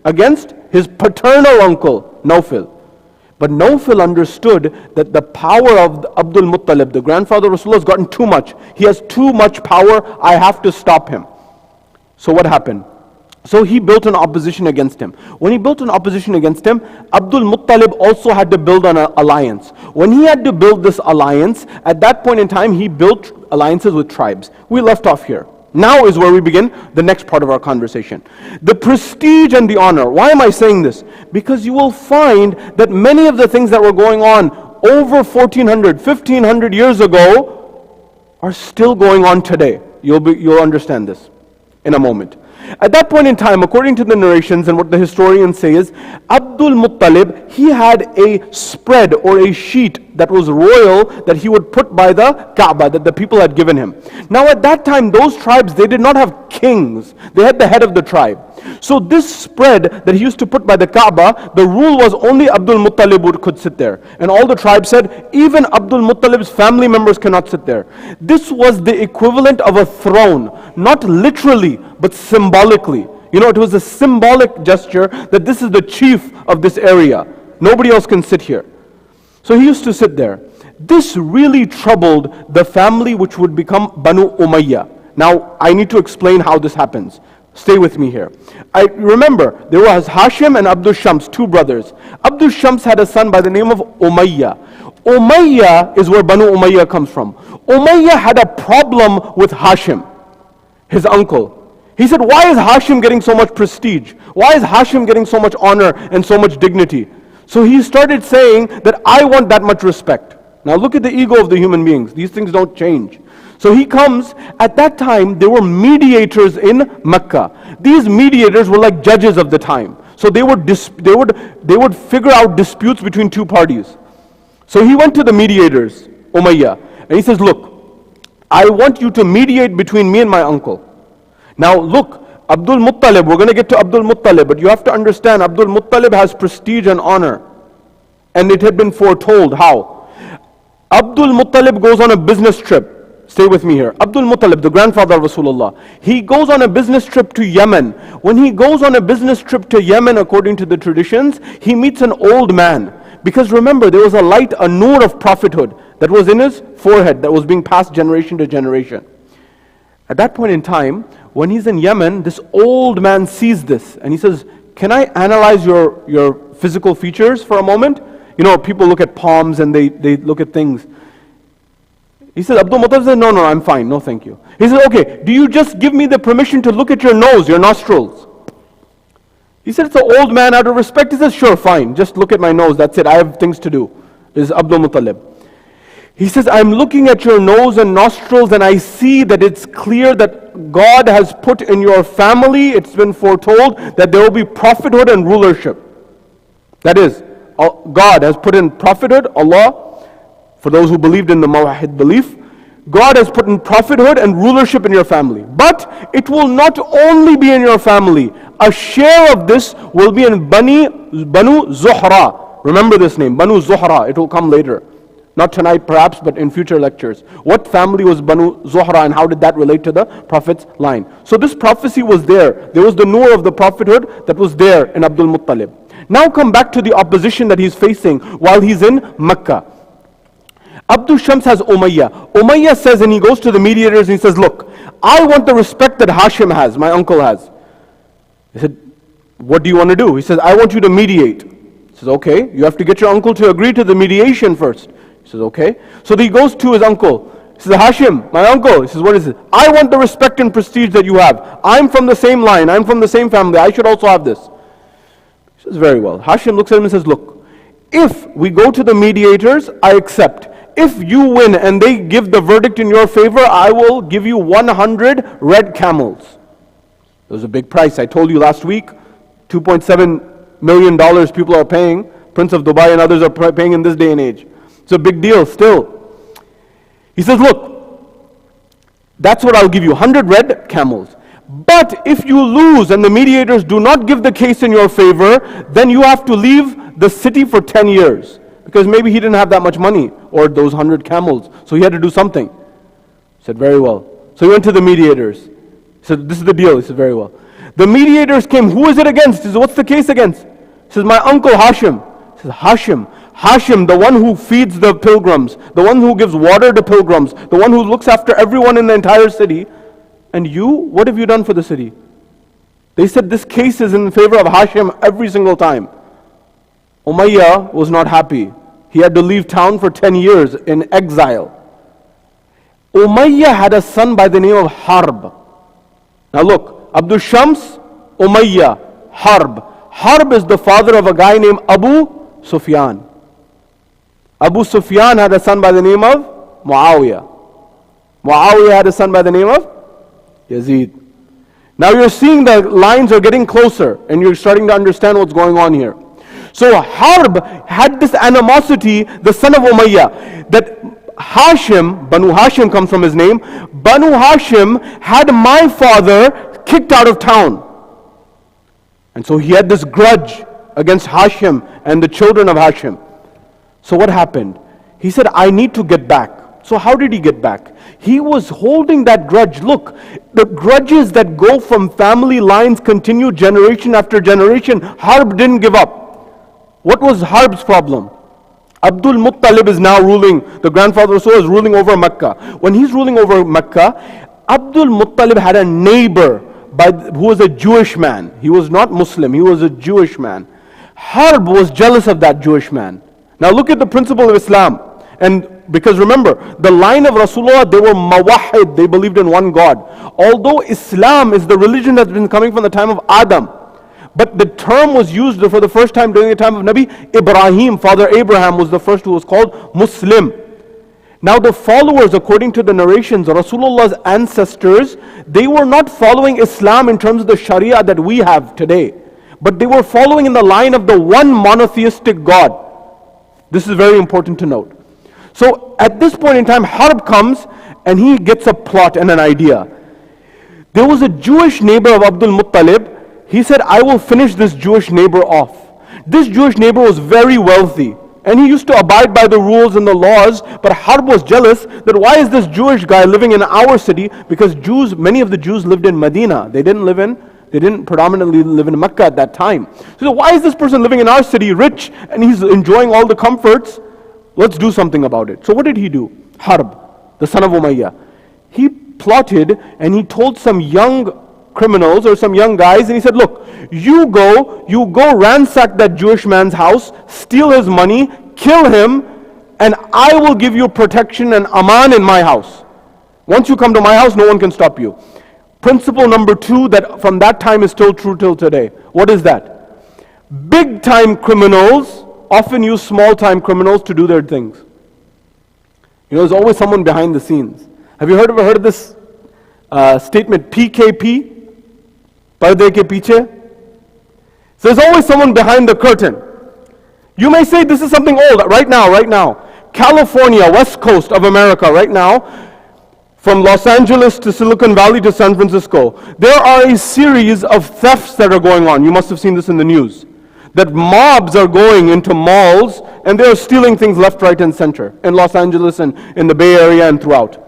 against his paternal uncle, Nawfil. But Nawfil understood that the power of Abdul Muttalib, the grandfather of Rasulullah, has gotten too much. He has too much power, I have to stop him. So what happened? So he built an opposition against him. When he built an opposition against him, Abdul Muttalib also had to build an alliance. When he had to build this alliance, at that point in time, he built alliances with tribes. We left off here. Now is where we begin the next part of our conversation. The prestige and the honor. Why am I saying this? Because you will find that many of the things that were going on over 1400, 1500 years ago are still going on today. You'll understand this in a moment. At that point in time, according to the narrations and what the historians say is, Abdul Muttalib, he had a spread or a sheet that was royal that he would put by the Kaaba that the people had given him. Now at that time, those tribes, they did not have kings. They had the head of the tribe. So this spread that he used to put by the Kaaba, the rule was only Abdul Muttalib could sit there. And all the tribes said, even Abdul Muttalib's family members cannot sit there. This was the equivalent of a throne, not literally, but symbolically. You know, it was a symbolic gesture that this is the chief of this area. Nobody else can sit here. So he used to sit there. This really troubled the family which would become Banu Umayyah. Now, I need to explain how this happens. Stay with me here. I remember there was Hashim and Abdul Shams, two brothers. Abdul Shams had a son by the name of Umayyah. Umayyah is where Banu Umayyah comes from. Umayyah had a problem with Hashim, his uncle. He said, why is Hashim getting so much prestige? Why is Hashim getting so much honor and so much dignity? So he started saying that I want that much respect. Now look at the ego of the human beings. These things don't change. So he comes, at that time there were mediators in Mecca. These mediators were like judges of the time. So they would figure out disputes between two parties. So he went to the mediators, Umayyah, and he says, look, I want you to mediate between me and my uncle. Now look, Abdul Muttalib, we're going to get to Abdul Muttalib, but you have to understand Abdul Muttalib has prestige and honor. And it had been foretold. How? Abdul Muttalib goes on a business trip. Stay with me here. Abdul Muttalib, the grandfather of Rasulullah, he goes on a business trip to Yemen. When he goes on a business trip to Yemen, according to the traditions, he meets an old man. Because remember, there was a light, a nur of prophethood that was in his forehead, that was being passed generation to generation. At that point in time, when he's in Yemen, this old man sees this and he says, can I analyze your physical features for a moment? You know, people look at palms and they look at things. He says, Abdul Muttalib says, no, I'm fine, no thank you. He says, okay, do you just give me the permission to look at your nose, your nostrils? He said, it's an old man, out of respect. He says, sure, fine, just look at my nose, that's it, I have things to do. This is Abdul Muttalib. He says, I'm looking at your nose and nostrils and I see that it's clear that God has put in your family, it's been foretold that there will be prophethood and rulership. That is, God has put in prophethood, Allah, for those who believed in the Mawahid belief, God has put in prophethood and rulership in your family. But it will not only be in your family. A share of this will be in Banu Zuhra. Remember this name, Banu Zuhra. It will come later. Not tonight perhaps, but in future lectures. What family was Banu Zuhra and how did that relate to the Prophet's line? So this prophecy was there. There was the nur of the prophethood that was there in Abdul Muttalib. Now come back to the opposition that he's facing while he's in Mecca. Abdul Shams has Umayyah. Umayyah says, and he goes to the mediators and he says, look, I want the respect that Hashim has, my uncle has. He said, what do you want to do? He says, I want you to mediate. He says, okay, you have to get your uncle to agree to the mediation first. He says, okay. So he goes to his uncle. He says, Hashim, my uncle. He says, what is it? I want the respect and prestige that you have. I'm from the same line. I'm from the same family. I should also have this. He says, very well. Hashim looks at him and says, look, if we go to the mediators, I accept. If you win and they give the verdict in your favor, I will give you 100 red camels. It was a big price. I told you last week, $2.7 million people are paying. Prince of Dubai and others are paying in this day and age. It's a big deal still. He says, look, that's what I'll give you, 100 red camels. But if you lose and the mediators do not give the case in your favor, then you have to leave the city for 10 years. Because maybe he didn't have that much money or those 100 camels. So he had to do something. He said, very well. So he went to the mediators. He said, this is the deal. He said, very well. The mediators came. Who is it against? He said, what's the case against? He says, my uncle Hashim. He says, Hashim, the one who feeds the pilgrims, the one who gives water to pilgrims, the one who looks after everyone in the entire city. And you, what have you done for the city? They said this case is in favor of Hashim every single time. Umayyah was not happy. He had to leave town for 10 years in exile. Umayyah had a son by the name of Harb. Now look, Abdul Shams, Umayyah, Harb. Harb is the father of a guy named Abu Sufyan. Abu Sufyan had a son by the name of Muawiyah. Muawiyah had a son by the name of Yazid. Now you're seeing the lines are getting closer and you're starting to understand what's going on here. So Harb had this animosity, the son of Umayyah, that Hashim, Banu Hashim comes from his name, Banu Hashim had my father kicked out of town. And so he had this grudge against Hashim and the children of Hashim. So what happened? He said, I need to get back. So how did he get back? He was holding that grudge. Look, the grudges that go from family lines continue generation after generation. Harb didn't give up. What was Harb's problem? Abdul Muttalib is now ruling, the grandfather of Rasul is ruling over Mecca. When he's ruling over Mecca, Abdul Muttalib had a neighbor who was a Jewish man. He was not Muslim, he was a Jewish man. Harb was jealous of that Jewish man. Now look at the principle of Islam. And because remember, the line of Rasulullah, they were mawahid, they believed in one God. Although Islam is the religion that's been coming from the time of Adam, but the term was used for the first time during the time of Nabi Ibrahim. Father Abraham was the first who was called Muslim. Now the followers, according to the narrations, Rasulullah's ancestors, they were not following Islam in terms of the Sharia that we have today, but they were following in the line of the one monotheistic God. This is very important to note. So at this point in time, Harb comes and he gets a plot and an idea. There was a Jewish neighbor of Abdul Muttalib. He said, I will finish this Jewish neighbor off. This Jewish neighbor was very wealthy, and he used to abide by the rules and the laws, but Harb was jealous that why is this Jewish guy living in our city? Because many of the Jews lived in Medina. They didn't predominantly live in Mecca at that time. So why is this person living in our city, rich, and he's enjoying all the comforts? Let's do something about it. So what did he do? Harb, the son of Umayyah, he plotted and he told some young criminals or some young guys, and he said, look, you go ransack that Jewish man's house, steal his money, kill him, and I will give you protection and aman in my house. Once you come to my house, no one can stop you. Principle number 2 that from that time is still true till today. What is that? Big time criminals often use small time criminals to do their things. You know, there's always someone behind the scenes. Have you ever heard of this statement, PKP? Parde ke piche? So there's always someone behind the curtain. You may say this is something old. Right now. California, west coast of America, right now, from Los Angeles to Silicon Valley to San Francisco, there are a series of thefts that are going on. You must have seen this in the news. That mobs are going into malls and they're stealing things left, right, and center in Los Angeles and in the Bay Area and throughout.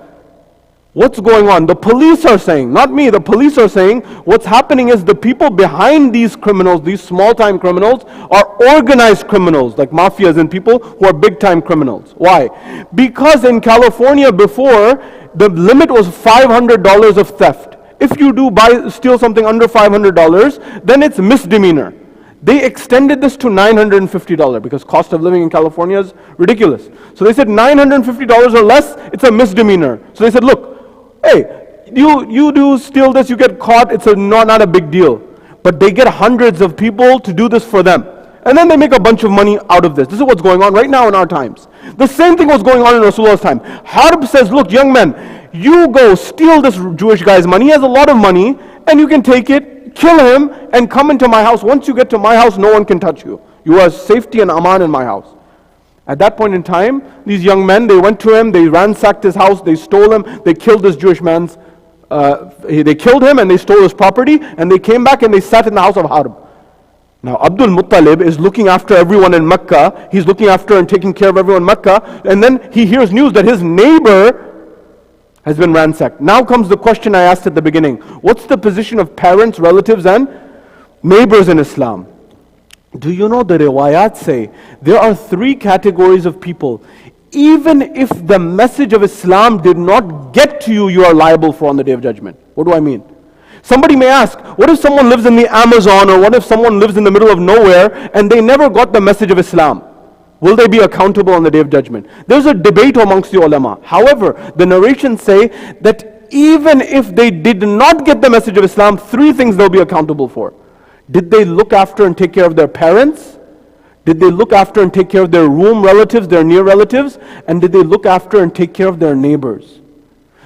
What's going on? The police are saying, not me, the police are saying, what's happening is the people behind these criminals, these small-time criminals, are organized criminals, like mafias and people who are big-time criminals. Why? Because in California before, the limit was $500 of theft. If you steal something under $500, then it's misdemeanor. They extended this to $950 because cost of living in California is ridiculous. So they said $950 or less, it's a misdemeanor. So they said, look, hey, you do steal this, you get caught, it's not a big deal. But they get hundreds of people to do this for them. And then they make a bunch of money out of this. This is what's going on right now in our times. The same thing was going on in Rasulullah's time. Harb says, look, young men, you go steal this Jewish guy's money. He has a lot of money, and you can take it, kill him, and come into my house. Once you get to my house, no one can touch you. You are safety and aman in my house. At that point in time, these young men, they went to him, they ransacked his house, they stole him, they killed this Jewish man's, they killed him and they stole his property, and they came back and they sat in the house of Harb. Now Abdul Muttalib is looking after everyone in Mecca, he's looking after and taking care of everyone in Mecca, and then he hears news that his neighbor has been ransacked. Now comes the question I asked at the beginning. What's the position of parents, relatives, and neighbors in Islam? Do you know the riwayat say there are 3 categories of people. Even if the message of Islam did not get to you, you are liable for on the Day of Judgment. What do I mean? Somebody may ask, what if someone lives in the Amazon, or what if someone lives in the middle of nowhere and they never got the message of Islam? Will they be accountable on the Day of Judgment? There's a debate amongst the ulama. However, the narrations say that even if they did not get the message of Islam, 3 things they'll be accountable for. Did they look after and take care of their parents? Did they look after and take care of their room relatives, their near relatives? And did they look after and take care of their neighbors?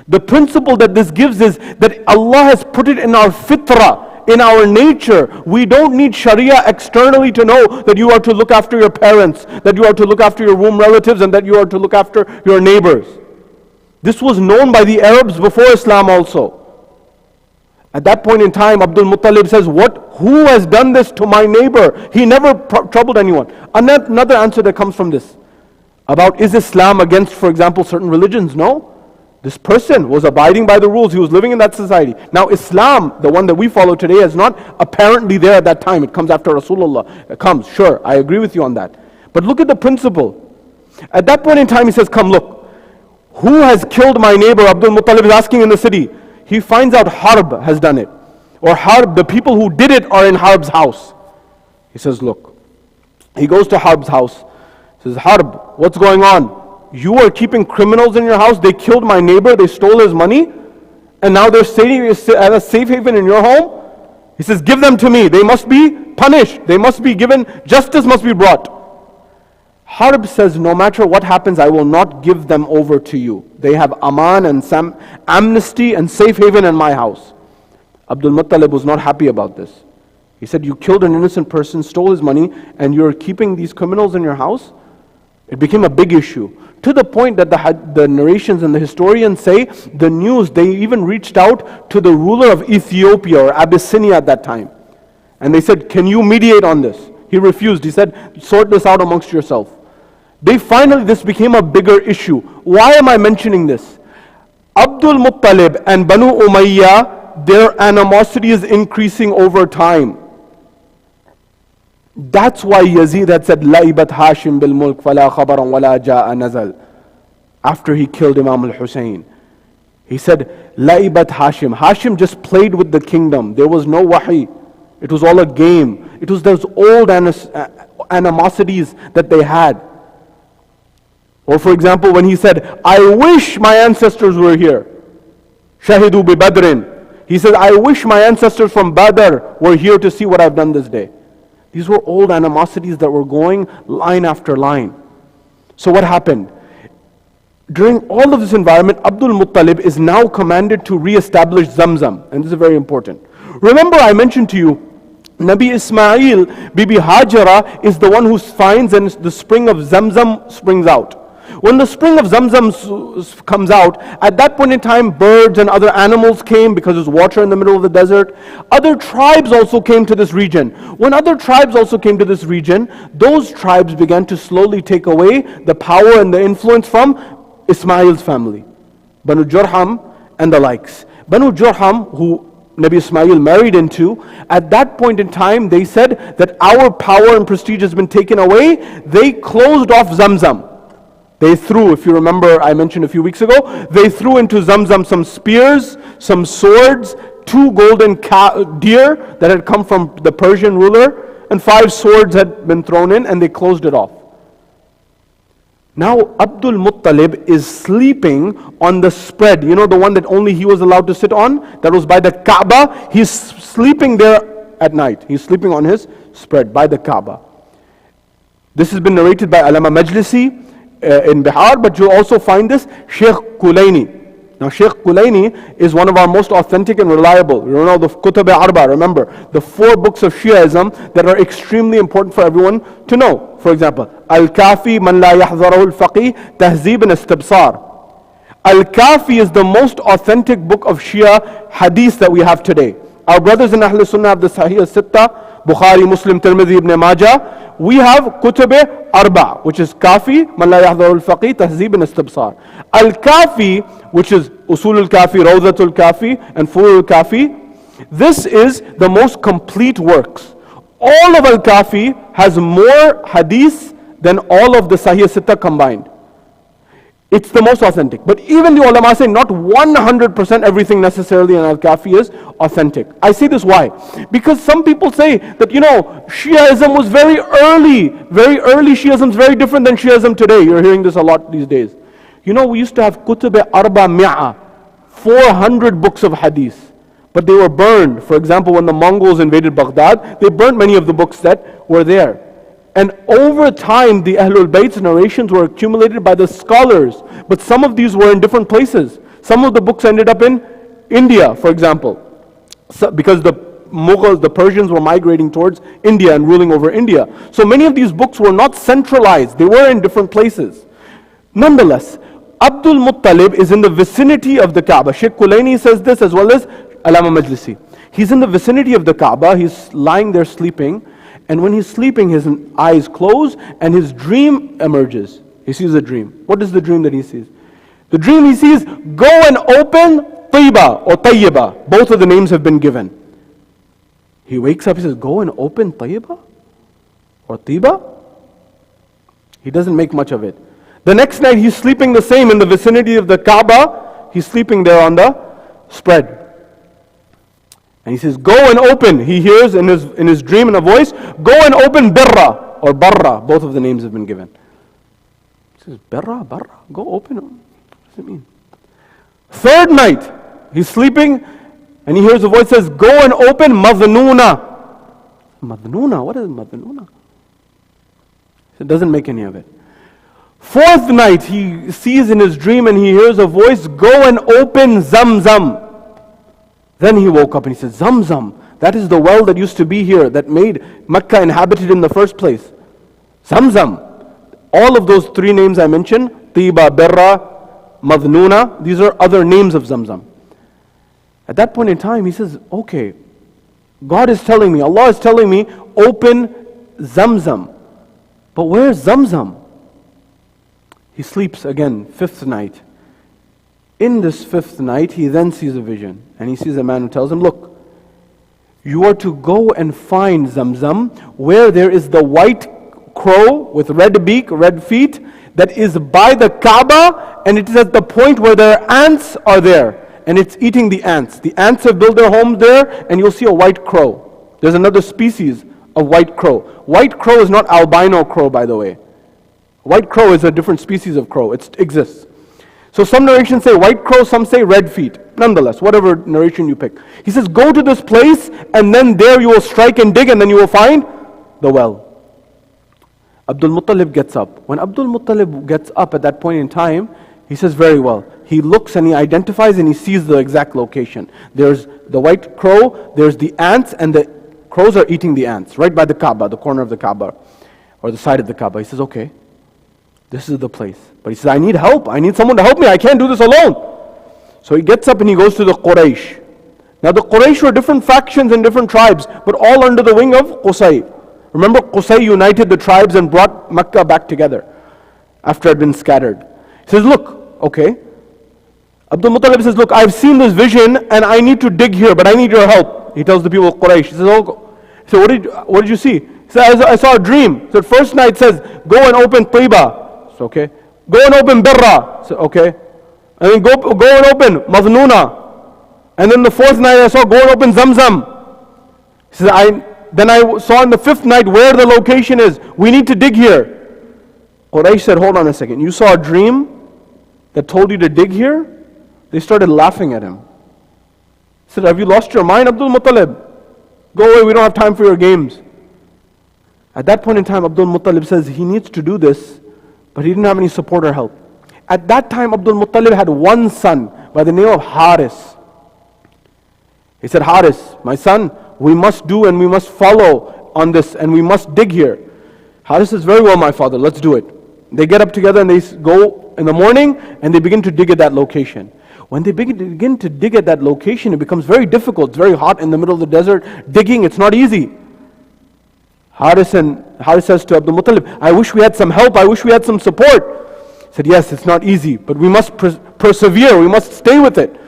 The principle that this gives is that Allah has put it in our fitrah, in our nature. We don't need Sharia externally to know that you are to look after your parents, that you are to look after your room relatives, and that you are to look after your neighbors. This was known by the Arabs before Islam also. At that point in time, Abdul Muttalib says, who has done this to my neighbor? He never troubled anyone. Another answer that comes from this, about is Islam against, for example, certain religions? No. This person was abiding by the rules. He was living in that society. Now Islam, the one that we follow today, is not apparently there at that time. It comes after Rasulullah. It comes, sure, I agree with you on that. But look at the principle. At that point in time, he says, come look, who has killed my neighbor? Abdul Muttalib is asking in the city. he finds out Harb has done it. Or Harb, the people who did it are in Harb's house. He says, look. He goes to Harb's house. He says, Harb, what's going on? You are keeping criminals in your house. They killed my neighbor. They stole his money. And now they're staying at a safe haven in your home? He says, give them to me. They must be punished. They must be given, justice must be brought. Harb says, no matter what happens, I will not give them over to you. They have aman and amnesty and safe haven in my house. Abdul Muttalib was not happy about this. He said, you killed an innocent person, stole his money, and you're keeping these criminals in your house? It became a big issue. To the point that the narrations and the historians say, the news, they even reached out to the ruler of Ethiopia or Abyssinia at that time. And they said, can you mediate on this? He refused. He said, sort this out amongst yourself. This became a bigger issue. Why am I mentioning this? Abdul Muttalib and Banu Umayyah, their animosity is increasing over time. That's why Yazid had said, لَعِبَتْ هَاشِمْ بِالْمُلْكِ فَلَا خَبَرًا وَلَا جَاءَ نَزَلْ. After he killed Imam al-Hussein. He said, لَعِبَتْ Hashim. Hashim just played with the kingdom. There was no wahi. It was all a game. It was those old animosities that they had. Or for example, when he said, I wish my ancestors were here. Shahidu bi Badrin. He said, I wish my ancestors from Badr were here to see what I've done this day. These were old animosities that were going line after line. So what happened? During all of this environment, Abdul Muttalib is now commanded to re-establish Zamzam. And this is very important. Remember I mentioned to you, Nabi Ismail, Bibi Hajara is the one who finds and the spring of Zamzam springs out. When the spring of Zamzam comes out, at that point in time, birds and other animals came because there's water in the middle of the desert. Other tribes also came to this region. When other tribes also came to this region, those tribes began to slowly take away the power and the influence from Ismail's family. Banu Jurham and the likes. Banu Jurham, who Nabi Ismail married into, at that point in time, they said that our power and prestige has been taken away. They closed off Zamzam. They threw, if you remember, I mentioned a few weeks ago, they threw into Zamzam some spears, some swords, 2 golden deer that had come from the Persian ruler, and 5 swords had been thrown in, and they closed it off. Now Abdul Muttalib is sleeping on the spread, you know, the one that only he was allowed to sit on, that was by the Kaaba. He's sleeping there at night. He's sleeping on his spread by the Kaaba. This has been narrated by Allama Majlisi in Bihar, but you'll also find this Sheikh Kulaini. Now Sheikh Kulaini is one of our most authentic and reliable. You know the Kutub Arba, remember, the 4 books of Shiaism that are extremely important for everyone to know. For example, Al-Kafi Man La Yahzarahu Al-Faqih Tahzib and Istibsar. Al-Kafi is the most authentic book of Shia hadith that we have today. Our brothers in Ahl Sunnah have the Sahih al-Sitta, Bukhari, Muslim, Tirmidhi, Ibn Majah. We have Kutub Arba, which is Kafi, Man La Yahzarahu Al-Faqih, Tahzib and Istibsar. Al-Kafi, which is Usul al-Kafi, Rawzatul Kafi, and Furu al-Kafi. This is the most complete works. All of Al-Kafi has more hadith than all of the Sahih Sitta combined. It's the most authentic. But even the ulama say not 100% everything necessarily in Al-Kafi is authentic. I say this why? Because some people say that, you know, Shiaism was very early Shiaism is very different than Shiaism today. You're hearing this a lot these days. You know, we used to have Kutub Arba Mi'a, 400 books of hadith. But they were burned. For example, when the Mongols invaded Baghdad, they burned many of the books that were there. And over time, the Ahlul Bayt's narrations were accumulated by the scholars. But some of these were in different places. Some of the books ended up in India, for example. So, because the Mughals, the Persians were migrating towards India and ruling over India. So many of these books were not centralized. They were in different places. Nonetheless, Abdul Muttalib is in the vicinity of the Kaaba. Sheikh Kulaini says this as well as Allama Majlisi. He's in the vicinity of the Kaaba. He's lying there sleeping. And when he's sleeping, his eyes close and his dream emerges. He sees a dream. What is the dream that he sees? The dream he sees, go and open Tayyiba or Tayyiba. Both of the names have been given. He wakes up, he says, go and open Tayyiba or Tayyiba? He doesn't make much of it. The next night he's sleeping the same in the vicinity of the Kaaba. He's sleeping there on the spread. And he says, go and open. He hears in his dream in a voice, go and open Birra or Barra. Both of the names have been given. He says, Barra, go open. What does it mean? Third night, he's sleeping and he hears a voice that says, go and open Madhnuna. Madhnuna, what is Madhnuna? It doesn't make any of it. Fourth night, he sees in his dream and he hears a voice, go and open Zamzam. Then he woke up and he said, Zamzam, that is the well that used to be here, that made Mecca inhabited in the first place. Zamzam. All of those three names I mentioned, Tiba, Birra, Madhnuna, these are other names of Zamzam. At that point in time, he says, okay, God is telling me, Allah is telling me, open Zamzam. But where's Zamzam? He sleeps again, fifth night. In this fifth night, he then sees a vision. And he sees a man who tells him, look, you are to go and find Zamzam where there is the white crow with red beak, red feet, that is by the Kaaba, and it is at the point where their ants are there. And it's eating the ants. The ants have built their homes there, and you'll see a white crow. There's another species of white crow. White crow is not albino crow, by the way. White crow is a different species of crow. It exists. So some narrations say white crow, some say red feet. Nonetheless, whatever narration you pick. He says, go to this place, and then there you will strike and dig, and then you will find the well. Abdul Muttalib gets up. When Abdul Muttalib gets up at that point in time, he says, very well. He looks and he identifies and he sees the exact location. There's the white crow, there's the ants, and the crows are eating the ants, right by the Kaaba, the corner of the Kaaba, or the side of the Kaaba. He says, okay, this is the place. But he says, I need help. I need someone to help me. I can't do this alone. So he gets up and he goes to the Quraysh. Now the Quraysh were different factions and different tribes, but all under the wing of Qusay. Remember, Qusay united the tribes and brought Mecca back together after it had been scattered. He says, look, okay. Abdul Muttalib says, look, I've seen this vision and I need to dig here, but I need your help. He tells the people of Quraysh. He says, oh, so what did you see? He says, I saw a dream. So first night says, go and open Tiba. So okay. Go and open Birra. So okay. And then go and open Madhnuna. And then the fourth night I saw, go and open Zamzam. He says, then I saw in the fifth night where the location is. We need to dig here. Quraysh said, hold on a second. You saw a dream that told you to dig here? They started laughing at him. He said, have you lost your mind, Abdul Muttalib? Go away, we don't have time for your games. At that point in time, Abdul Muttalib says he needs to do this, but he didn't have any support or help. At that time, Abdul Muttalib had one son by the name of Haris. He said, Haris, my son, we must do and we must follow on this and we must dig here. Haris says, very well, my father, let's do it. They get up together and they go in the morning and they begin to dig at that location. When they begin to dig at that location, it becomes very difficult. It's very hot in the middle of the desert. Digging, it's not easy. Haris says to Abdul Muttalib, I wish we had some help. I wish we had some support. He said, yes, it's not easy, but we must persevere. We must stay with it.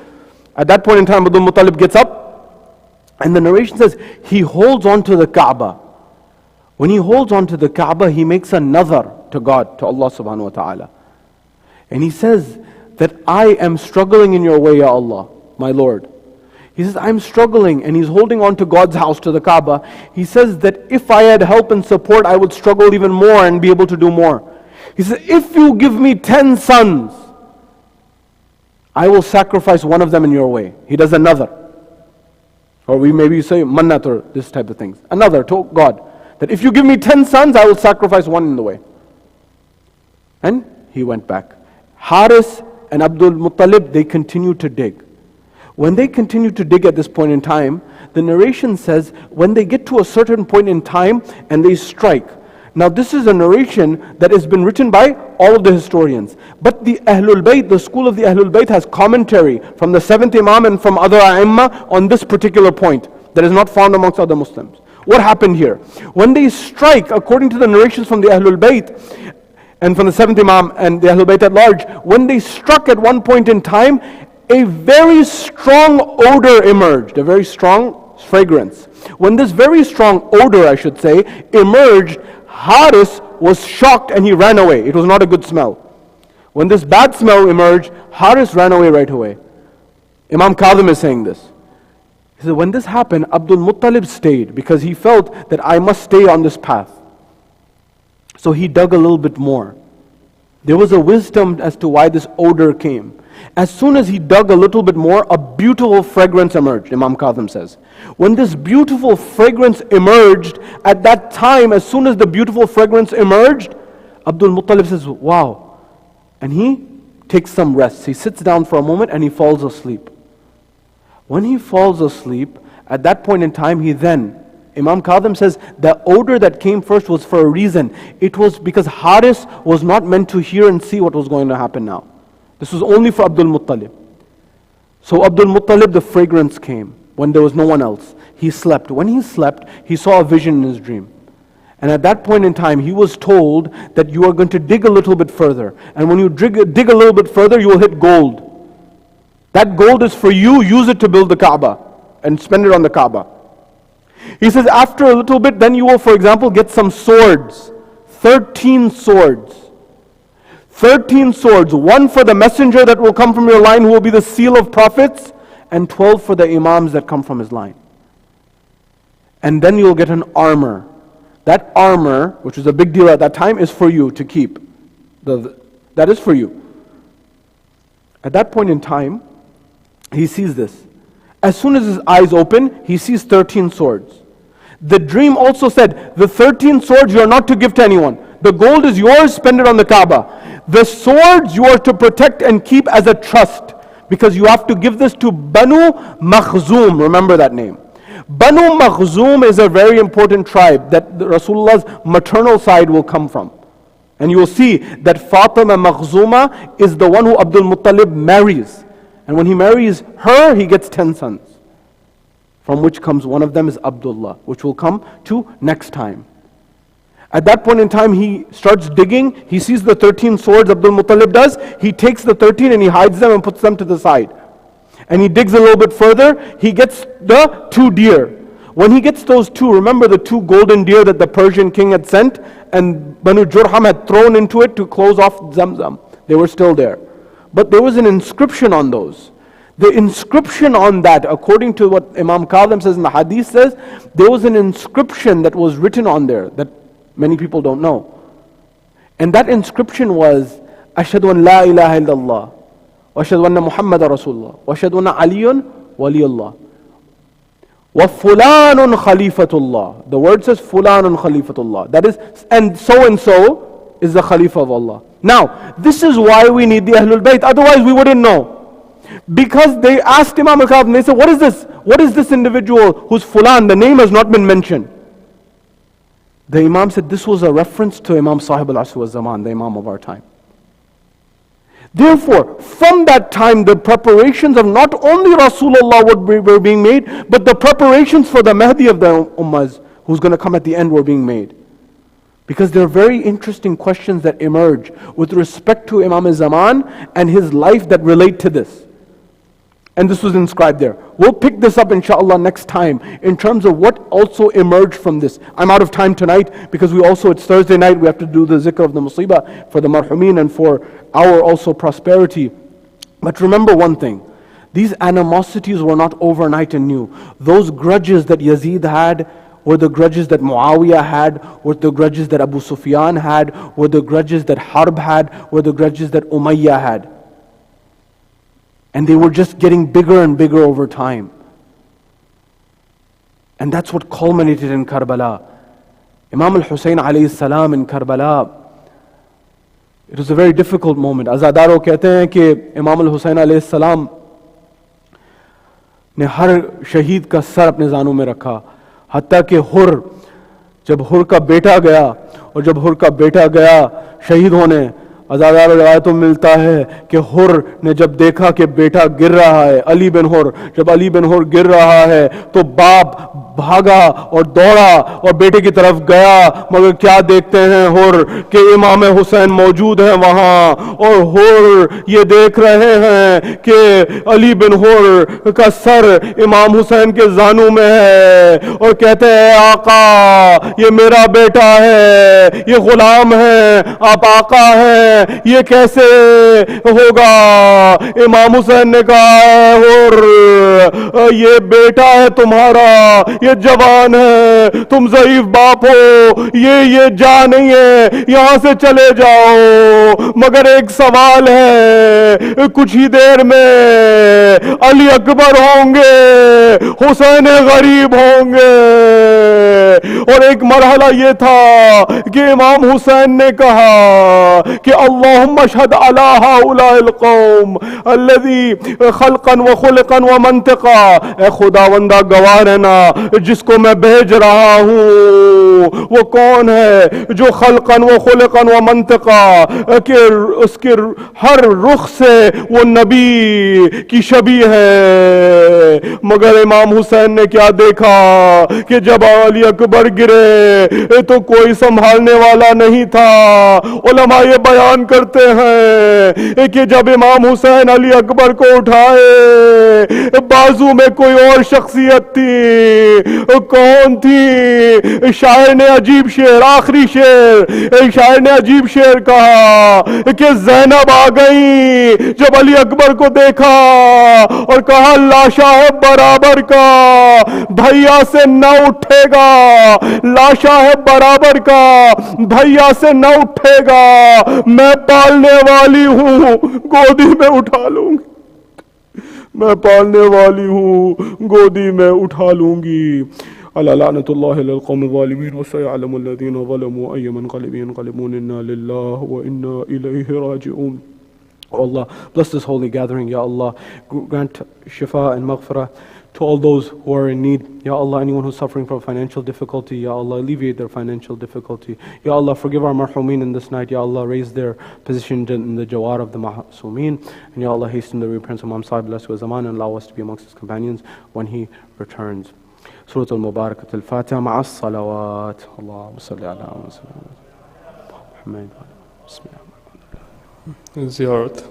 At that point in time, Abdul Muttalib gets up, and the narration says, he holds on to the Kaaba. When he holds on to the Kaaba, he makes a nadhar to God, to Allah subhanahu wa ta'ala. And he says that I am struggling in your way, Ya Allah, my Lord. He says, I'm struggling, and he's holding on to God's house, to the Kaaba. He says that if I had help and support, I would struggle even more and be able to do more. He says, if you give me 10 sons, I will sacrifice one of them in your way. He does another. Or we maybe say mannat or this type of things. Another to God. That if you give me 10 sons, I will sacrifice one in the way. And he went back. Haris and Abdul Muttalib, they continued to dig. When they continued to dig at this point in time, the narration says, when they get to a certain point in time and they strike. Now this is a narration that has been written by all of the historians. But the Ahlul Bayt, the school of the Ahlul Bayt has commentary from the 7th Imam and from other A'imma on this particular point that is not found amongst other Muslims. What happened here? When they strike, according to the narrations from the Ahlul Bayt and from the 7th Imam and the Ahlul Bayt at large, when they struck at one point in time, a very strong odor emerged, a very strong fragrance. When this very strong odor, I should say, emerged, Haris was shocked and he ran away. It was not a good smell. When this bad smell emerged, Haris ran away right away. Imam Kadhim is saying this. He said, when this happened, Abdul Muttalib stayed because he felt that I must stay on this path. So he dug a little bit more. There was a wisdom as to why this odor came. As soon as he dug a little bit more, a beautiful fragrance emerged, Imam Kazim says. When this beautiful fragrance emerged, at that time, as soon as the beautiful fragrance emerged, Abdul Muttalib says, wow. And he takes some rest. He sits down for a moment and he falls asleep. When he falls asleep, at that point in time, Imam Kazim says, the odor that came first was for a reason. It was because Haris was not meant to hear and see what was going to happen now. This was only for Abdul Muttalib. So Abdul Muttalib, the fragrance came when there was no one else. He slept. When he slept, he saw a vision in his dream. And at that point in time, he was told that you are going to dig a little bit further. And when you dig a little bit further, you will hit gold. That gold is for you. Use it to build the Kaaba and spend it on the Kaaba. He says, after a little bit, then you will, for example, get some swords. 13 swords. 13 swords. One for the messenger that will come from your line, who will be the seal of prophets, and 12 for the imams that come from his line. And then you'll get an armor. That armor, which was a big deal at that time, is for you to keep. That is for you. At that point in time, he sees this. As soon as his eyes open, he sees 13 swords. The dream also said, the 13 swords you are not to give to anyone. The gold is yours, spend it on the Kaaba. The swords you are to protect and keep as a trust, because you have to give this to Banu Makhzum. Remember that name. Banu Makhzum is a very important tribe that Rasulullah's maternal side will come from. And you will see that Fatima Makhzuma is the one who Abdul Muttalib marries. And when he marries her, he gets 10 sons. From which comes, one of them is Abdullah, which will come to next time. At that point in time, he starts digging. He sees the 13 swords Abdul Muttalib does. He takes the 13 and he hides them and puts them to the side. And he digs a little bit further. He gets the 2 deer. When he gets those 2, remember the 2 golden deer that the Persian king had sent and Banu Jurham had thrown into it to close off Zamzam. They were still there. But there was an inscription on those. The inscription on that, according to what Imam Kazim says in the hadith says, there was an inscription that was written on there that many people don't know. And that inscription was, Ashhadu an la ilaha illallah, wa ashhadu anna Muhammadan Rasulullah, wa ashhadu anna Aliyun waliyullah, wa fulanun khalifatullah. The word says fulanun khalifatullah. That is, and so is the Khalifa of Allah. Now, this is why we need the Ahlul Bayt. Otherwise, we wouldn't know. Because they asked Imam al-Kazim, they said, what is this? What is this individual who's Fulan? The name has not been mentioned. The Imam said this was a reference to Imam Sahib al-Asr wal-Zaman, the Imam of our time. Therefore, from that time, the preparations of not only Rasulullah were being made, but the preparations for the Mahdi of the Ummahs, who's going to come at the end, were being made. Because there are very interesting questions that emerge with respect to Imam al-Zaman and his life that relate to this. And this was inscribed there. We'll pick this up inshallah next time in terms of what also emerged from this. I'm out of time tonight because it's Thursday night, we have to do the zikr of the musibah for the marhumin and for our also prosperity. But remember one thing, these animosities were not overnight and new. Those grudges that Yazid had were the grudges that Muawiyah had, were the grudges that Abu Sufyan had, were the grudges that Harb had, were the grudges that Umayyah had. And they were just getting bigger and bigger over time. And that's what culminated in Karbala. Imam al-Hussein alayhi salam in Karbala, it was a very difficult moment. Azadaro कहते हैं कि Imam al-Hussein alayhi salam ने हर शहीद का सर अपने जानों में रखा. हत्ता कि जब हुर का बेटा गया और जब हुर का बेटा गया शहीद होने, अज़ादार रिवायतों में मिलता है कि हुर ने जब देखा कि बेटा गिर रहा है, अली बिन हुर, जब अली बिन हुर गिर रहा है तो बाप भागा और दौड़ा और बेटे की तरफ गया, मगर क्या देखते हैं हुर कि इमाम हुसैन मौजूद है वहां, और हुर ये देख रहे हैं कि अली बिन हुर का सर इमाम हुसैन के जानू में है, और कहते हैं आका ये मेरा बेटा है, ये गुलाम है, आप आका हैं, ये कैसे होगा? इमाम हुसैन ने कहा हुर ये बेटा है तुम्हारा, ये जवान है, तुम ज़ईफ बाप हो, ये जा नहीं है, यहां से चले जाओ, मगर एक सवाल है, कुछ ही देर में अली अकबर होंगे, हुसैन गरीब होंगे। और एक मरहला ये था कि इमाम हुसैन ने कहा कि अल्लाहुम्मा शहद अला हाउलाइल कौम अल्लज़ी खल्कन व खुल्कन व मंतिका, ए खुदावंदा गवाह रहना, जिसको मैं भेज रहा हूं वो कौन है जो खल्कन व खुल्कन व मंतिका के उसके हर रुख से वो नबी की शबी है। मगर इमाम हुसैन ने क्या देखा कि जब अली अकबर गिरे तो कोई संभालने वाला नहीं था। उलमा ये बयान करते हैं कि जब इमाम हुसैन अली अकबर को उठाए, बाजू में कोई और शख्सियत थी। कौन थी? शायर ने अजीब शेर, आखिरी शेर, शायर ने अजीब शेर कहा कि ज़ैनब आ गई जब अली अकबर को देखा और कहा लाशा है बराबर का, भैया से न उठेगा, लाशा है बराबर का, भैया से न उठेगा, मैं पालने वाली हूं, गोदी में उठा लूंगी, मैं पालने वाली हूं, गोदी में उठा लूंगी। अला लानतुल्लाहि अलल कौमिल ज़ालिमीन व सयअलमुल लज़ीना ज़लमू अय्य मुनक़लिबिन यनक़लिबून इन्ना लिल्लाहि व इन्ना इलैहि राजिऊन। Oh Allah, bless this holy gathering, Ya Allah. Grant shifa and maghfirah to all those who are in need. Ya Allah, anyone who's suffering from financial difficulty, Ya Allah, alleviate their financial difficulty. Ya Allah, forgive our marhumeen in this night. Ya Allah, raise their position in the jawar of the mahsumeen. And Ya Allah, hasten the repentance of Imam Sahib, bless with Zaman, and allow us to be amongst his companions when he returns. Surah Al-Mubarakat Al-Fatiha ma'as salawat. Allahumma salli ala Muhammad. Bismillah. Ziyarat.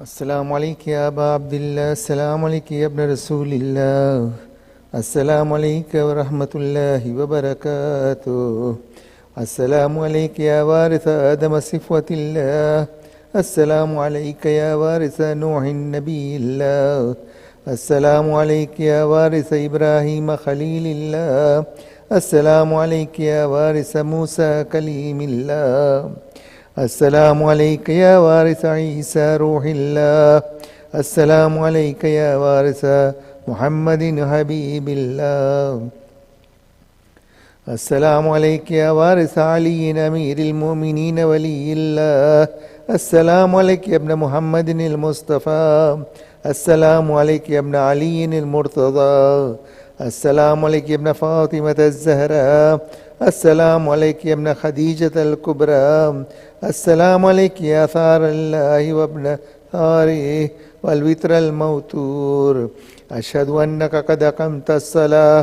अस्सलामु अलैकुम या अबा अब्दुल्लाह, अस्सलामु अलैकुम या इब्न रसूलिल्लाह, अस्सलामु अलैकुम व रहमतुल्लाहि व बरकातुहू, अस्सलामु अलैकुम या वारिस आदम सिफ़वतिल्लाह, अस्सलामु अलैकुम या वारिस नूहिन नबील्लाह, अस्सलामु अलैकुम या वारिस इब्राहीम खलीलिल्लाह, अस्सलामु अलैकुम या वारिस मूसा कलीमिल्लाह, अस्सलामु अलैकुम या वारिस ईसा रूहिल्लाह, अस्सलामु अलैकुम या वारिस मुहम्मदिन हबीबिल्लाह, अस्सलामु अलैकुम या वारिस अलीन अमीरिल मोमिनीन वलीइल्लाह, अस्सलामु अलैकुम या इब्न मुहम्मदिनिल मुस्तफ़ा, अस्सलामु अलैकुम या इब्न अलीनिल मुर्तज़ा, अस्सलामु अलैकुम या इब्न फ़ातिमतज़ ज़हरा, अस्सलामु अलैकुम या इब्न खदीजतल कुबरा, अस्सलामु अलैकुम या सारल्लाहि व इब्न सारिह वल वित्रल मौतूर, अशहदु अन्नका क़द अक़मतस सलाह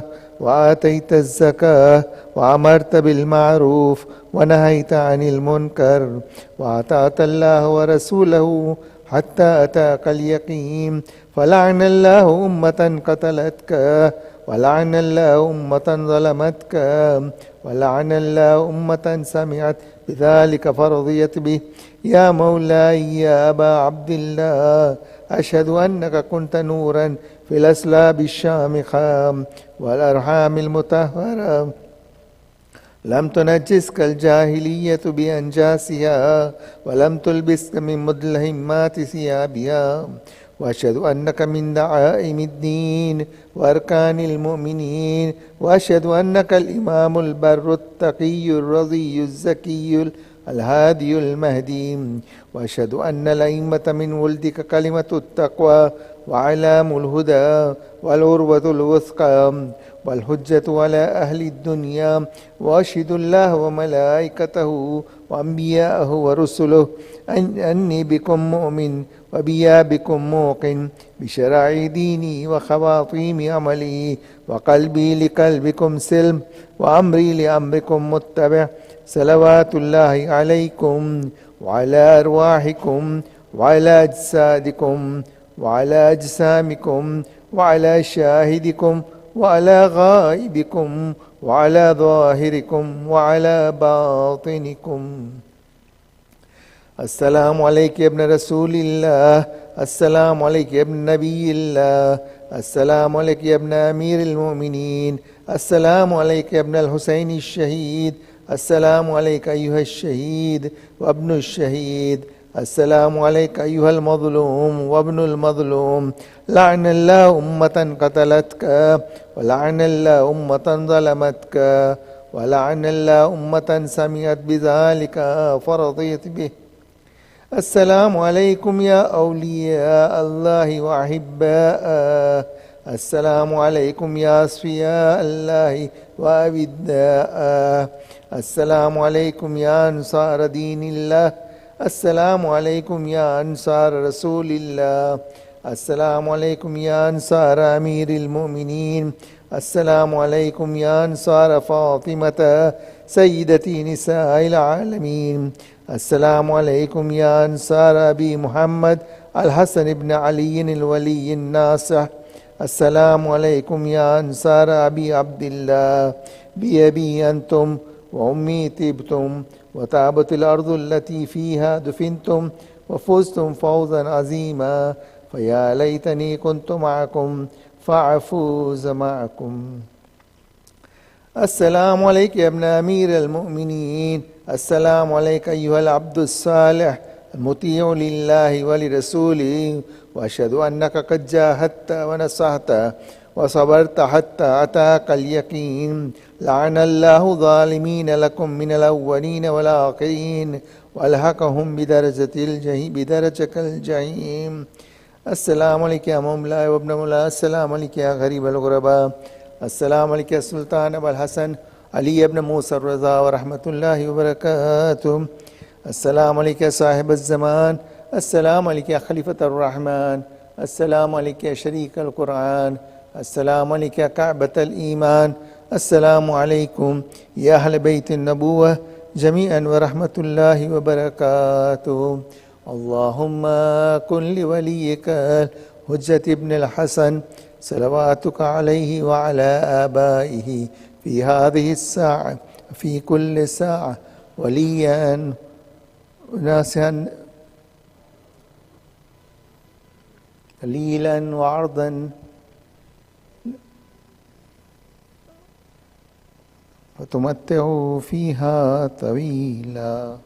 व आतैतज़ ज़काह व अमरत बिल मारूफ व नहैत अनिल मुनकर व अताअतल्लाह व रसूलहू हत्ता अताकल यकीन, फलअनल्लाहु उम्मतन क़तलतका वलअनल्लाहु उम्मतन ज़लमतका वलअनल्लाहु उम्मतन समिअत बिज़ालिका फ़रज़ियत बिह, या मौलाई या अबा अब्दिल्लाह, अशहदु अन्नका कुन्त नूरन फ़िल अस्लाबिश शामिख़ा वल अरहामिल मुतहहरा, लम तुनज्जिस्कल जाहिलिय्यतु बिअंजासिहा वलम तुलबिस्क मिन मुदलहिम्माति सियाबिहा وأشهد أنك من دعائم الدين وأركان المؤمنين، وأشهد أنك الإمام البر التقي الرضي الزكي الهادي المهدي، وأشهد أن الأئمة من ولدك كلمة التقوى وعلام الهدى والعروة الوثقى والحجة على أهل الدنيا، وأشهد الله وملائكته وأنبياءه ورسله أني بكم مؤمن وبيا بكم موقن بشرائع ديني وخواطيم عملي، وقلبي لقلبكم سلم وأمري لأمركم متبع. صلوات الله عليكم وعلى أرواحكم وعلى أجسادكم وعلى أجسامكم وعلى شاهدكم وعلى غائبكم وعلى ظاهركم وعلى باطنكم. السلام عليك يا ابن رسول الله، السلام عليك يا ابن نبي الله، السلام عليك يا ابن أمير المؤمنين، السلام عليك يا ابن الحسين الشهيد، السلام عليك أيها الشهيد وابن الشهيد، السلام عليك أيها المظلوم وابن المظلوم. لعن الله أمة قتلتك، ولعن الله أمة ظلمتك، ولعن الله أمة سمعت بذلك فرضيت به. السلام عليكم يا أولياء الله وأحباءه، السلام عليكم يا أصفياء الله وأبداءه، السلام عليكم يا أنصار دين الله، السلام عليكم يا أنصار رسول الله، السلام عليكم يا أنصار أمير المؤمنين، السلام عليكم يا أنصار فاطمة سيدة نساء العالمين، السلام عليكم يا أنصار أبي محمد الحسن بن علي الولي الناصح، السلام عليكم يا أنصار أبي عبد الله، بأبي أنتم وأمي طبتم وتعبت الأرض التي فيها دفنتم وفزتم فوزا عظيما، فيا ليتني كنت معكم فأفوز معكم. السلام عليك يا ابن أمير المؤمنين، السلام عليك أيها العبد الصالح المطيع لله ولرسوله، وأشهد أنك قد جاهدت ونصحت وصبرت حتى أتاك اليقين. لعن الله ظالمين لكم من الأولين والآخرين وألحقهم بدرجك الجحيم. السلام عليك يا مولاي وابن مولاي، السلام عليك يا غريب الغرباء، السلام عليك يا سلطان أبا الحسن علي بن موسى الرضا ورحمة الله وبركاته، السلام عليك يا صاحب الزمان، السلام عليك يا خليفة الرحمن، السلام عليك يا شريك القرآن، السلام عليك يا كعبة الإيمان، السلام عليكم يا أهل بيت النبوة جميعا ورحمة الله وبركاته. اللهم كن لوليك الحجة ابن الحسن صلواتك عليه وعلى آبائه في هذه الساعة في كل ساعة وليا ناصحا قليلا وعرضا فتمتعوا فيها طويلا.